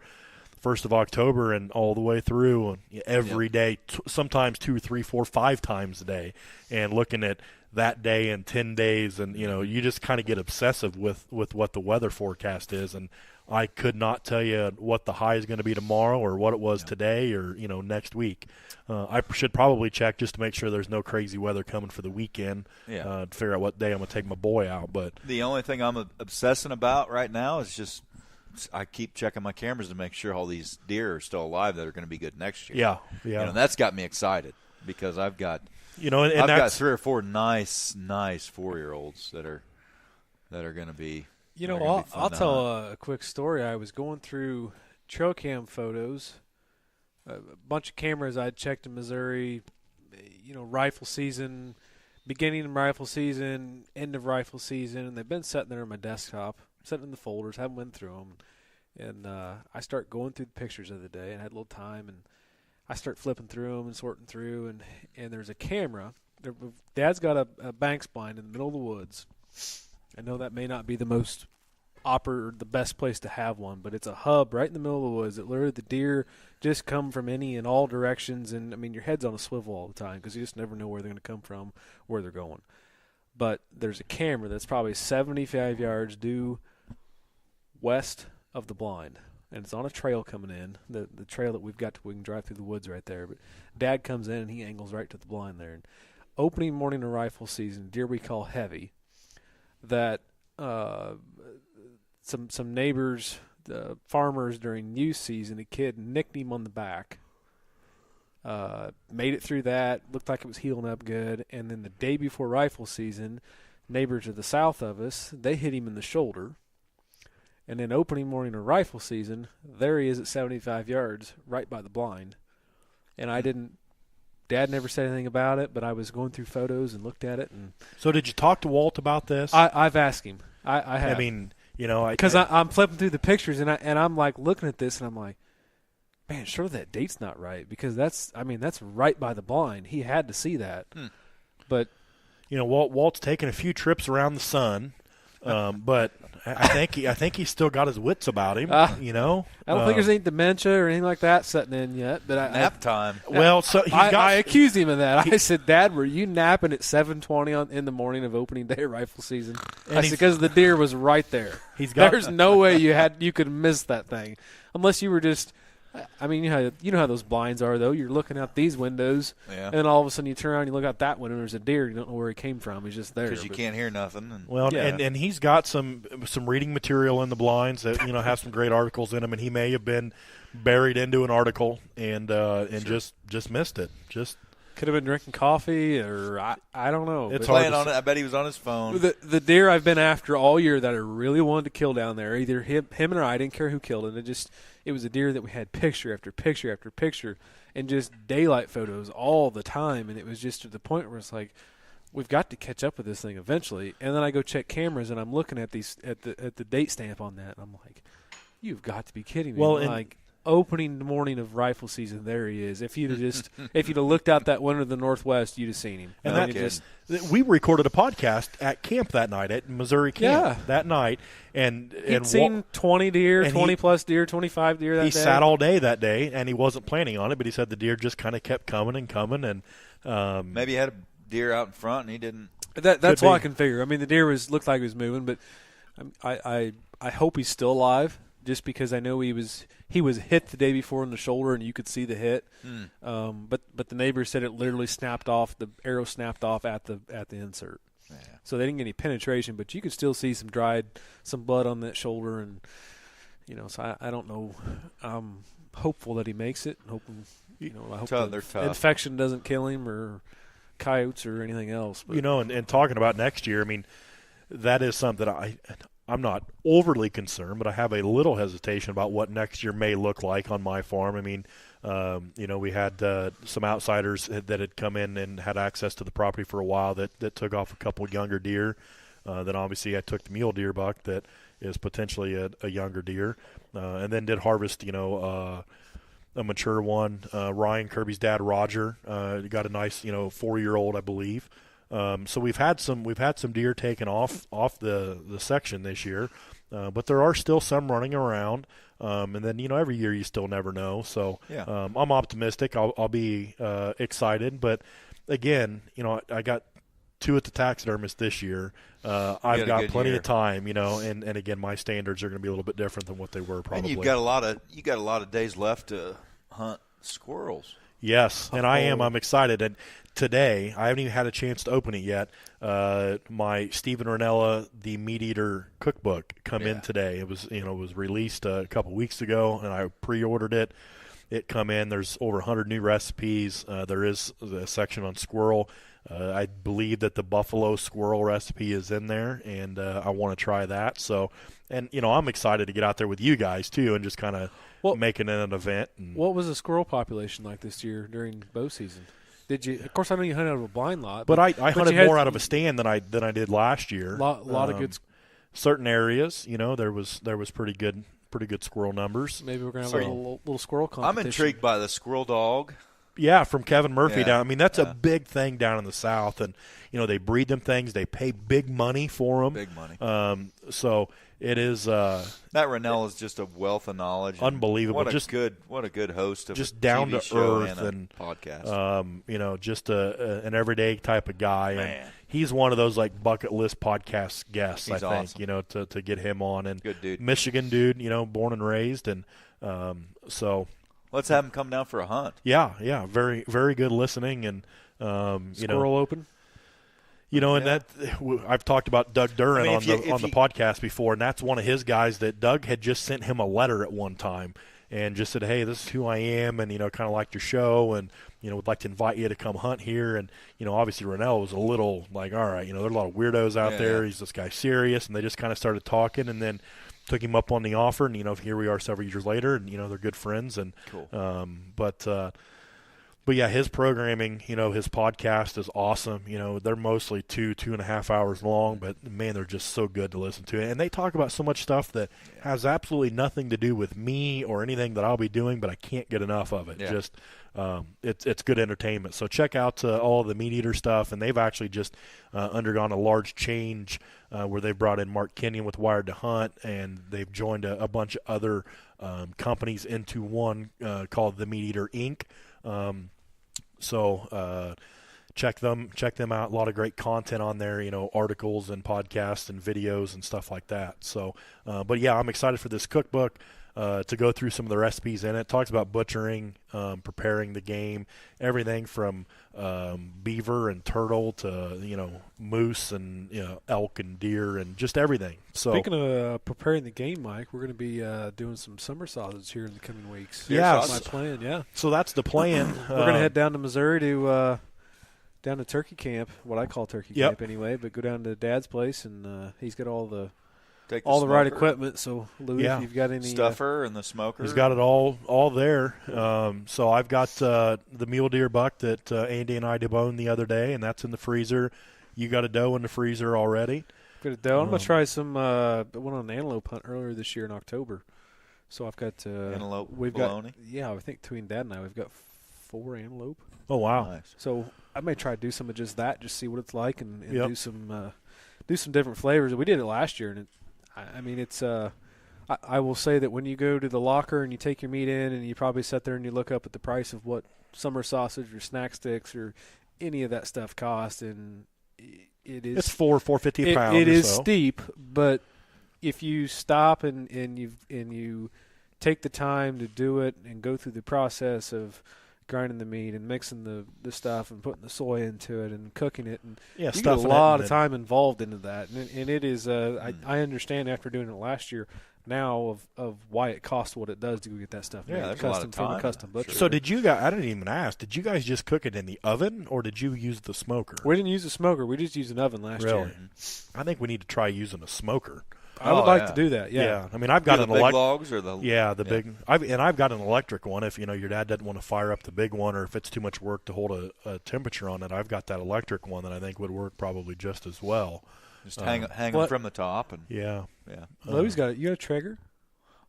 A: 1st of October and all the way through every day, sometimes 2, 3, 4, 5 times a day, and looking at that day and 10 days, and you just kind of get obsessive with what the weather forecast is. And I could not tell you what the high is going to be tomorrow or what it was today or next week. I should probably check just to make sure there's no crazy weather coming for the weekend. To figure out what day I'm going to take my boy out. But
B: the only thing I'm obsessing about right now is just I keep checking my cameras to make sure all these deer are still alive that are going to be good next year.
A: Yeah.
B: That's got me excited because I've got
A: I've
B: got 3 or 4 nice 4-year-olds that are going to be.
C: I'll tell a quick story. I was going through trail cam photos, a bunch of cameras I'd checked in Missouri, rifle season, beginning of rifle season, end of rifle season, and they've been sitting there on my desktop, sitting in the folders, haven't went through them. And I start going through the pictures of the day, and I had a little time, and I start flipping through them and sorting through, and there's a camera. Dad's got a banks blind in the middle of the woods. I know that may not be the the best place to have one, but it's a hub right in the middle of the woods that literally the deer just come from any and all directions. And, your head's on a swivel all the time because you just never know where they're going to come from, where they're going. But there's a camera that's probably 75 yards due west of the blind, and it's on a trail coming in, the trail that we can drive through the woods right there. But Dad comes in, and he angles right to the blind there. And opening morning of rifle season, deer we call heavy, that some neighbors, farmers during youth season, a kid nicked him on the back. Made it through that, looked like it was healing up good, and then the day before rifle season, neighbors to the south of us, they hit him in the shoulder. And then opening morning of rifle season, there he is at 75 yards, right by the blind. And Dad never said anything about it, but I was going through photos and looked at it. And
A: so did you talk to Walt about this?
C: I've asked him. I have. Because I'm flipping through the pictures, and I'm like looking at this, and I'm like, man, sure that date's not right, because that's right by the blind. He had to see that. But
A: Walt's taken a few trips around the sun, but I think he's still got his wits about him. I don't
C: think there's any dementia or anything like that setting in yet. But
B: nap time.
A: Well, so
C: I accused him of that. I said, Dad, were you napping at 7:20 in the morning of opening day rifle season? I said, because the deer was right there. There's no way you could miss that thing, unless you were just. You know how those blinds are, though. You're looking out these windows, and all of a sudden you turn around and you look out that window, and there's a deer. You don't know where he came from. He's just there.
B: Because you can't hear nothing.
A: And he's got some reading material in the blinds that have some great articles in them, and he may have been buried into an article and just missed it. Just
C: could have been drinking coffee, or I don't know.
B: It's playing on it. I bet he was on his phone.
C: The deer I've been after all year that I really wanted to kill down there, either him or I didn't care who killed it. It was a deer that we had picture after picture after picture and just daylight photos all the time. And it was just to the point where it's like, we've got to catch up with this thing eventually. And then I go check cameras, and I'm looking at these at the date stamp on that. And I'm like, you've got to be kidding me. Well, opening the morning of rifle season, there he is. If you'd have looked out that window to the northwest, you'd have seen him.
A: And we recorded a podcast at camp that night at Missouri camp that night, and
C: he'd seen 20 deer, 20 plus deer, 25 deer that day.
A: He sat all day that day, and he wasn't planning on it, but he said the deer just kind of kept coming and coming, and
B: maybe he had a deer out in front and he didn't.
C: That's all I can figure. The deer looked like he was moving, but I hope he's still alive. Just because I know he was hit the day before in the shoulder, and you could see the hit. But the neighbor said it literally snapped off. The arrow snapped off at the insert. Yeah. So they didn't get any penetration, but you could still see some blood on that shoulder, and So I don't know. I'm hopeful that he makes it. I hope the infection doesn't kill him or coyotes or anything else. But.
A: And talking about next year, that is something I'm not overly concerned, but I have a little hesitation about what next year may look like on my farm. We had some outsiders that had come in and had access to the property for a while that took off a couple of younger deer. Then obviously I took the Mule Deer Buck that is potentially a younger deer, and then did harvest, a mature one. Ryan Kirby's dad, Roger, got a nice, 4-year-old, I believe. So we've had some deer taken off the section this year, but there are still some running around. And then every year you still never know. So I'm optimistic. I'll be excited. But again, I got 2 at the taxidermist this year. I've got plenty of time, and again, my standards are going to be a little bit different than what they were probably.
B: And you got a lot of days left to hunt squirrels.
A: Yes, and I'm excited. And today, I haven't even had a chance to open it yet. My Stephen Ranella, the Meat Eater cookbook, come in today. It was was released a couple weeks ago, and I pre-ordered it. It come in. There's over 100 new recipes. There is a section on squirrel. I believe that the buffalo squirrel recipe is in there, and I want to try that. So, and I'm excited to get out there with you guys too, and just kind of making it an event. And
C: what was the squirrel population like this year during bow season? Did you? Of course, I know you hunted out of a blind lot,
A: but I hunted more out of a stand than I did last year.
C: Lot of good.
A: Certain areas, there was pretty good squirrel numbers.
C: Maybe we're gonna have a little squirrel competition.
B: I'm intrigued by the squirrel dog.
A: Yeah, from Kevin Murphy down. I mean, that's a big thing down in the South, and they breed them things. They pay big money for them.
B: Big money.
A: So it is. That
B: Ranell is just a wealth of knowledge.
A: Unbelievable.
B: What a good host of
A: just
B: a
A: down
B: TV
A: to
B: show
A: earth
B: and a podcast.
A: Just an everyday type of guy.
B: Man.
A: And he's one of those like bucket list podcast guests.
B: He's
A: I think
B: awesome.
A: to get him on, and
B: good dude.
A: Michigan dude. Born and raised, and so.
B: Let's have him come down for a hunt.
A: Yeah, very, very good listening, and
C: squirrel open.
A: And that I've talked about Doug Duran on the podcast before, and that's one of his guys that Doug had just sent him a letter at one time and just said, "Hey, this is who I am, and kind of liked your show, and would like to invite you to come hunt here." And obviously Ranell was a little like, "All right, there are a lot of weirdos out there. He's this guy serious," and they just kind of started talking, and then took him up on the offer, and here we are several years later, and they're good friends, and
B: cool.
A: But yeah, his programming, his podcast is awesome. They're mostly 2.5 hours long, but man, they're just so good to listen to, and they talk about so much stuff that has absolutely nothing to do with me or anything that I'll be doing, but I can't get enough of it. Just it's good entertainment. So check out all the Meat Eater stuff, and they've actually just undergone a large change where they've brought in Mark Kenyon with Wired to Hunt, and they've joined a bunch of other companies into one called the Meat Eater Inc. So check them out. A lot of great content on there, articles and podcasts and videos and stuff like that. So, but yeah, I'm excited for this cookbook to go through some of the recipes in it. It talks about butchering, preparing the game, everything from beaver and turtle to moose and elk and deer and just everything. So
C: speaking of preparing the game, Mike, we're going to be doing some summer sausage here in the coming weeks.
A: Yeah,
C: that's my plan. Yeah,
A: so that's the plan.
C: We're going to head down to Missouri to down to turkey camp, what I call turkey camp anyway. But go down to Dad's place, and he's got all the right equipment. So, Louis, if you've got any
B: stuffer and the smoker,
A: he's got it all there. So I've got the Mule Deer Buck that Andy and I deboned the other day, and that's in the freezer. You got a doe in the freezer already.
C: Got a doe. I'm gonna try some. Went on an antelope hunt earlier this year in October. So I've got
B: antelope.
C: We've got I think between Dad and I, we've got 4 antelope.
A: Oh wow!
B: Nice.
C: So I may try to do some of just that, just see what it's like, and do some different flavors. We did it last year, and it's I will say that when you go to the locker and you take your meat in, and you probably sit there and you look up at the price of what summer sausage or snack sticks or any of that stuff cost, and it's
A: $4.50 a pound.
C: It is steep, but if you stop and you take the time to do it and go through the process of grinding the meat and mixing the stuff and putting the soy into it and cooking it, and you get a lot of time involved into that, and it is I understand after doing it last year now of why it costs what it does to go get that stuff made.
B: There's a lot of time
C: from a custom butcher.
A: So did you guys? I didn't even ask. Did you guys just cook it in the oven, or did you use the smoker?
C: We didn't use the smoker. We just used an oven last year.
A: I think we need to try using a smoker.
C: I would like to do that. Yeah.
A: I mean, I've got
B: an big logs or the
A: big. I've got an electric one. If your dad doesn't want to fire up the big one, or if it's too much work to hold a temperature on it, I've got that electric one that I think would work probably just as well.
B: Just hang them from the top and
A: yeah.
C: Louis got it. You got a Traeger?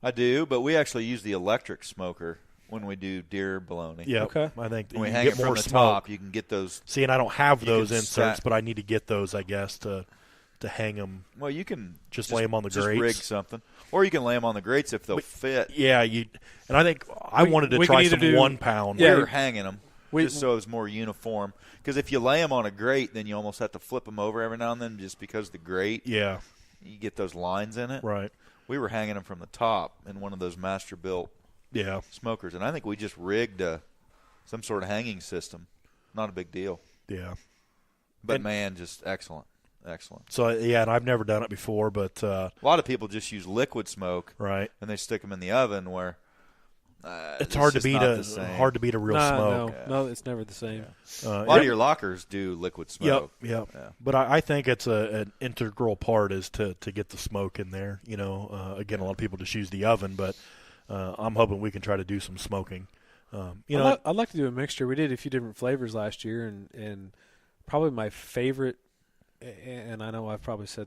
B: I do, but we actually use the electric smoker when we do deer bologna.
A: Yeah,
C: Okay.
A: I think
B: When we
A: you
B: hang
A: get
B: it from
A: more
B: the
A: smoke.
B: top, you can get those.
A: See, and I don't have
B: You
A: those
B: can
A: inserts,
B: stack-
A: but I need to get those, I guess, to hang them.
B: Well, you can
A: Just lay 'em on the
B: just
A: grates.
B: rig something, or you can lay them on the grates if they'll fit.
A: Yeah, and I think I wanted to
C: we can
A: try
C: either
A: some
C: do-
A: 1 pound.
C: Yeah.
B: We were hanging them
C: We-
B: just so it's more uniform. Because if you lay them on a grate, then you almost have to flip them over every now and then, just because the grate,
A: Yeah,
B: you get those lines in it.
A: right.
B: We were hanging them from the top in one of those master built
A: Yeah,
B: smokers, and I think we just rigged some sort of hanging system. Not a big deal,
A: yeah.
B: but
A: And-
B: man, just excellent.
A: So yeah, and I've never done it before, but
B: A lot of people just use liquid smoke
A: right.
B: and they stick them in the oven, where
A: It's hard to
B: just
A: beat
B: not the same.
A: a real smoke.
C: No, it's never the same.
B: A lot
A: Yep.
B: of your lockers do liquid smoke.
A: Yep.
B: Yeah.
A: But I think it's an integral part is to get the smoke in there. Again, a lot of people just use the oven, but I'm hoping we can try to do some smoking.
C: I'd like to do a mixture. We did a few different flavors last year, and probably my favorite, and I know I've probably said,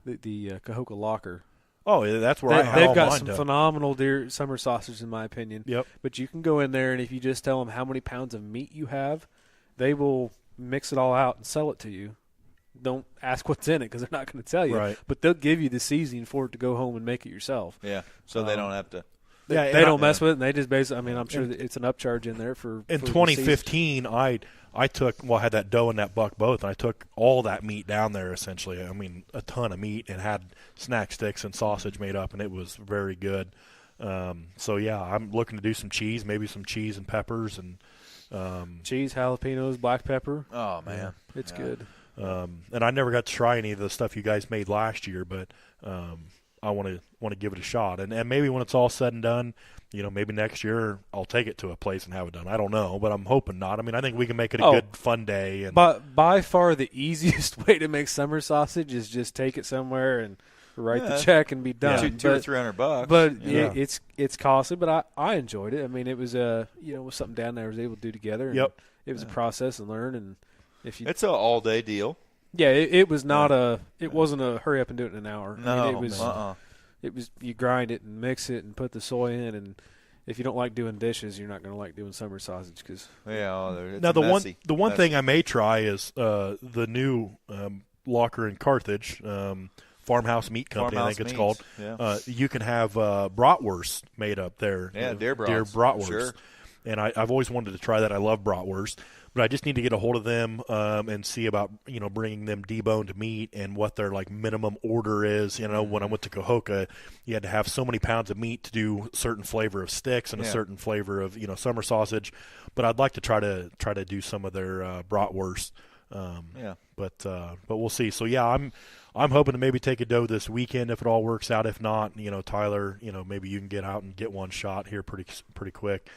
C: the Cahokia Locker.
A: Oh, yeah, that's where I
C: They've
A: all
C: got
A: mine
C: some
A: done.
C: phenomenal deer summer sausage, in my opinion.
A: Yep.
C: But you can go in there, and if you just tell them how many pounds of meat you have, they will mix it all out and sell it to you. Don't ask what's in it because they're not going to tell you.
A: Right.
C: But they'll give you the seasoning for it to go home and make it yourself.
B: Yeah, so they don't have to.
A: Yeah,
C: They don't mess with it, and they just basically, I'm sure that it's an upcharge in there for
A: In
C: for the
A: 2015, I had that doe and that buck both, and I took all that meat down there essentially. A ton of meat, and had snack sticks and sausage made up, and it was very good. So yeah, I'm looking to do some cheese, maybe some cheese and peppers, and
C: cheese, jalapenos, black pepper.
B: Oh man,
C: It's
B: Yeah.
C: good.
A: and I never got to try any of the stuff you guys made last year, but I want to give it a shot, and maybe when it's all said and done, maybe next year I'll take it to a place and have it done. I don't know, but I'm hoping not. I think we can make it a good fun day. And
C: But by far the easiest way to make summer sausage is just take it somewhere and write the check and be done.
B: $200 or $300.
C: But
A: Yeah.
C: it's costly. But I enjoyed it. It was was something down there I was able to do together. And
A: Yep.
C: It was a process and learn. And if you
B: It's an all day deal.
C: it was not it wasn't a hurry up and do it in an hour.
B: No,
C: it was. It was you grind it and mix it and put the soy in, and if you don't like doing dishes, you're not going to like doing summer sausage because
B: It's
A: now the
B: messy.
A: one thing I may try is the new locker in Carthage, Farmhouse Meat Company, I
B: Farmhouse
A: think it's
B: meats,
A: called.
B: yeah.
A: You can have bratwurst made up there.
B: Yeah, deer
A: bratwurst.
B: Sure.
A: And I've always wanted to try that. I love bratwurst, but I just need to get a hold of them and see about bringing them deboned meat and what their like minimum order is. When I went to Cahokia, you had to have so many pounds of meat to do a certain flavor of sticks and a certain flavor of summer sausage. But I'd like to try to do some of their bratwurst. But we'll see. So yeah, I'm hoping to maybe take a doe this weekend if it all works out. If not, Tyler, maybe you can get out and get one shot here pretty quick.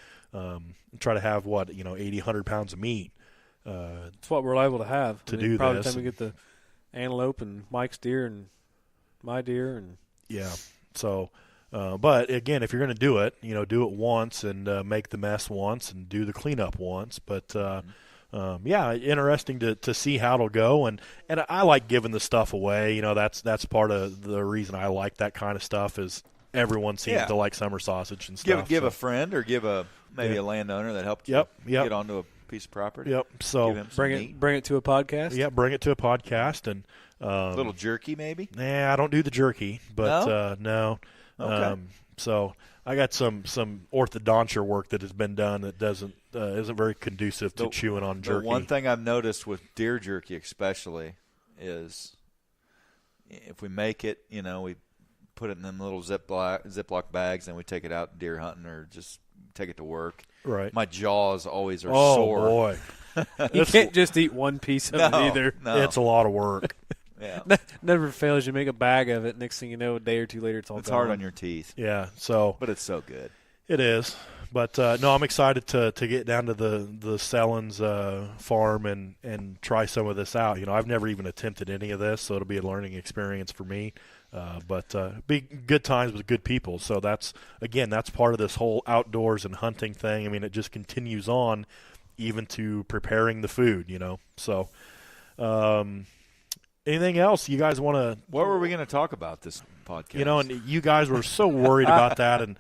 A: Try to have 80, 100 pounds of meat.
C: it's what we're able to have
A: To do
C: probably
A: this.
C: the time we get the antelope and Mike's deer and my deer and
A: Yeah. So, but again, if you're going to do it, do it once and make the mess once and do the cleanup once. But yeah, interesting to see how it'll go, and I like giving the stuff away. That's part of the reason I like that kind of stuff is everyone seems to like summer sausage and stuff.
B: Give
A: so.
B: a friend or give maybe a landowner that helped you
A: Yep.
B: get onto a piece of property.
A: Yep.
B: Give
A: So
B: him some
C: bring
B: meat.
C: it to a podcast.
A: yeah, bring it to a podcast and
B: A little jerky maybe.
A: Nah, I don't do the jerky, but no.
B: Okay.
A: So I got some orthodontia work that has been done that isn't very conducive to chewing on jerky.
B: The one thing I've noticed with deer jerky especially is if we make it, we put it in them little Ziploc bags and we take it out deer hunting or just take it to work.
A: Right.
B: My jaws always are
A: Oh
B: sore.
A: boy,
C: You can't just eat one piece of it either.
B: No.
A: it's a lot of work.
B: Yeah.
C: Never fails. You make a bag of it. Next thing you know, a day or two later, it's all
B: It's
C: gone.
B: hard on your teeth,
A: Yeah, so
B: but it's so good.
A: it is. But no, I'm excited to get down to the Sellens farm and try some of this out. I've never even attempted any of this, so it'll be a learning experience for me. But be good times with good people. So that's part of this whole outdoors and hunting thing. It just continues on, even to preparing the food. So. Anything else you guys want to?
B: What were we going to talk about this podcast?
A: And you guys were so worried about that, and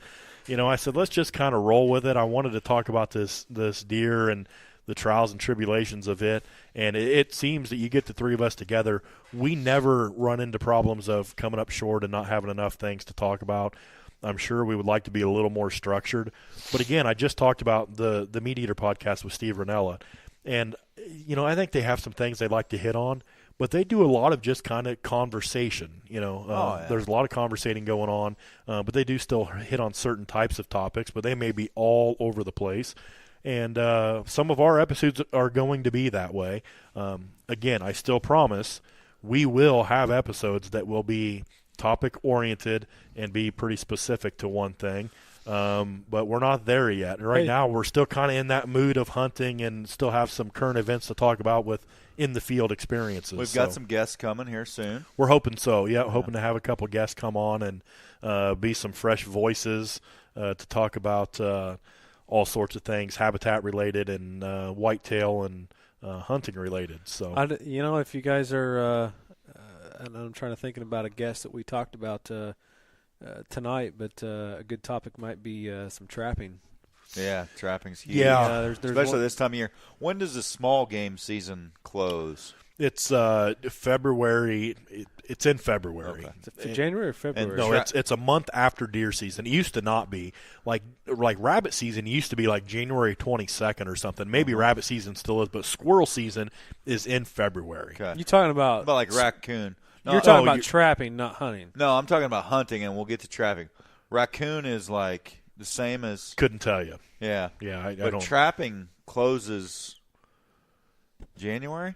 A: I said, let's just kind of roll with it. I wanted to talk about this deer and the trials and tribulations of it. And it seems that you get the three of us together, we never run into problems of coming up short and not having enough things to talk about. I'm sure we would like to be a little more structured. But, again, I just talked about the Meat Eater podcast with Steve Ranella. And, I think they have some things they'd like to hit on. But they do a lot of just kind of conversation, There's a lot of conversating going on, but they do still hit on certain types of topics, but they may be all over the place. And some of our episodes are going to be that way. Again, I still promise we will have episodes that will be topic-oriented and be pretty specific to one thing. But we're not there yet. Right now, we're still kind of in that mood of hunting and still have some current events to talk about with in-the-field experiences.
B: We've got some guests coming here soon.
A: We're hoping so, hoping to have a couple guests come on and be some fresh voices to talk about all sorts of things, habitat-related and whitetail and hunting-related. So,
C: if you guys are and I'm trying to think about a guest that we talked about tonight, but a good topic might be some trapping.
B: Yeah, trapping's huge.
A: Yeah,
C: there's
B: especially this time of year. When does the small game season close?
A: It's February. It's in February.
C: Okay. Is it January or February?
A: No, it's a month after deer season. It used to not be like rabbit season. Used to be like January 22nd or something. Maybe rabbit season still is, but squirrel season is in February.
B: Okay.
C: You talking about
B: like raccoon?
C: No, you're talking about trapping, not hunting.
B: No, I'm talking about hunting, and we'll get to trapping. Raccoon is like the same as.
A: Couldn't tell you.
B: Yeah,
A: yeah. I
B: but
A: don't.
B: Trapping closes January.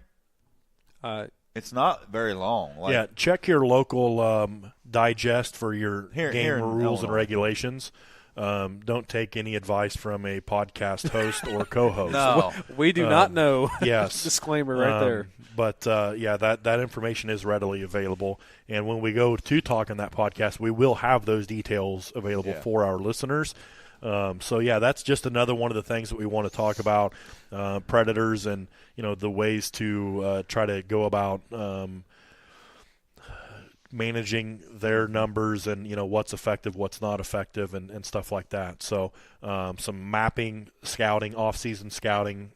B: It's not very long.
A: Check your local digest for your game rules and regulations. Don't take any advice from a podcast host or co-host.
B: No,
C: we do not know.
A: Yes,
C: disclaimer right there.
A: But that information is readily available, and when we go to talk on that podcast, we will have those details available for our listeners. That's just another one of the things that we want to talk about, predators and the ways to try to go about managing their numbers and what's effective, what's not effective, and stuff like that. So some mapping, scouting, off-season scouting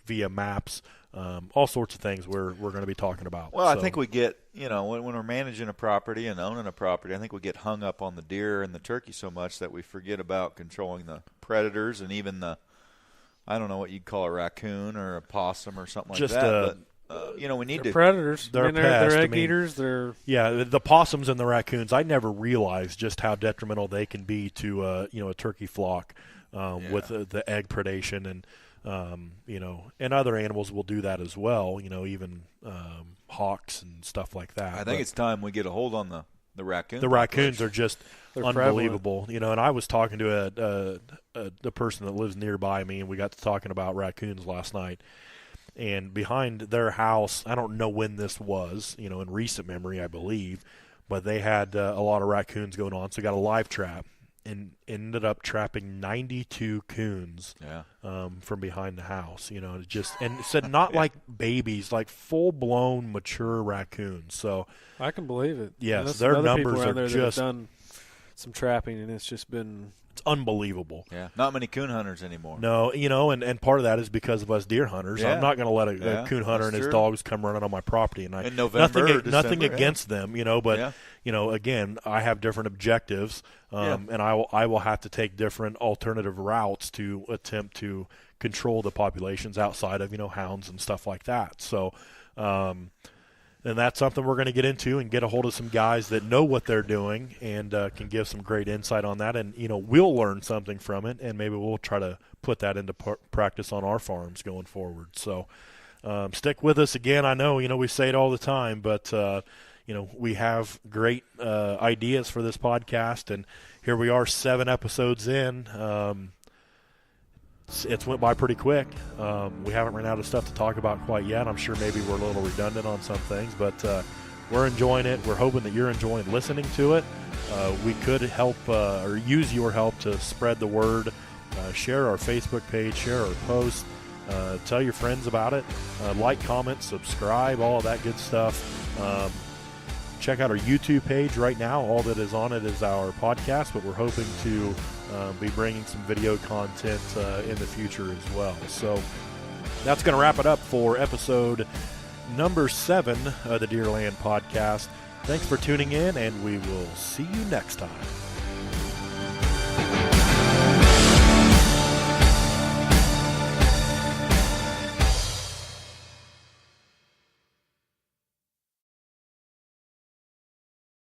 A: via maps, all sorts of things we're going to be talking about.
B: Well, I think we get when we're managing a property and owning a property, I think we get hung up on the deer and the turkey so much that we forget about controlling the predators and even I don't know what you'd call a raccoon or a possum or something like that. We need
C: they're predators.
A: They're
C: they're egg eaters.
A: The possums and the raccoons. I never realized just how detrimental they can be to a turkey flock with the egg predation and and other animals will do that as well. Even hawks and stuff like that.
B: I think it's time we get a hold on the raccoons.
A: The raccoons are just unbelievable.
C: Prevalent.
A: And I was talking to a person that lives nearby me, and we got to talking about raccoons last night. And behind their house, I don't know when this was, in recent memory, I believe, but they had a lot of raccoons going on. So got a live trap and ended up trapping 92 coons from behind the house. And it said not like babies, like full-blown mature raccoons. So
C: I can believe it.
A: Yes, their numbers are just
C: done some trapping, and it's just been.
A: It's unbelievable.
B: Yeah, not many coon hunters anymore.
A: No, and part of that is because of us deer hunters.
B: Yeah.
A: I'm not going to let a coon hunter and his dogs come running on my property. And
B: in November,
A: nothing against them, but again, I have different objectives, and I will have to take different alternative routes to attempt to control the populations outside of hounds and stuff like that. So. And that's something we're going to get into and get a hold of some guys that know what they're doing and can give some great insight on that. And, we'll learn something from it, and maybe we'll try to put that into practice on our farms going forward. So stick with us. Again, I know, we say it all the time, but, we have great ideas for this podcast. And here we are 7 episodes in. It's went by pretty quick. We haven't run out of stuff to talk about quite yet. I'm sure maybe we're a little redundant on some things, but we're enjoying it. We're hoping that you're enjoying listening to it. We could help or use your help to spread the word. Share our Facebook page, share our post, tell your friends about it, like, comment, subscribe, all of that good stuff. check out our YouTube page right now. All that is on it is our podcast, but we're hoping to be bringing some video content in the future as well. So that's going to wrap it up for episode number 7 of the Deerland Podcast. Thanks for tuning in, and we will see you next time.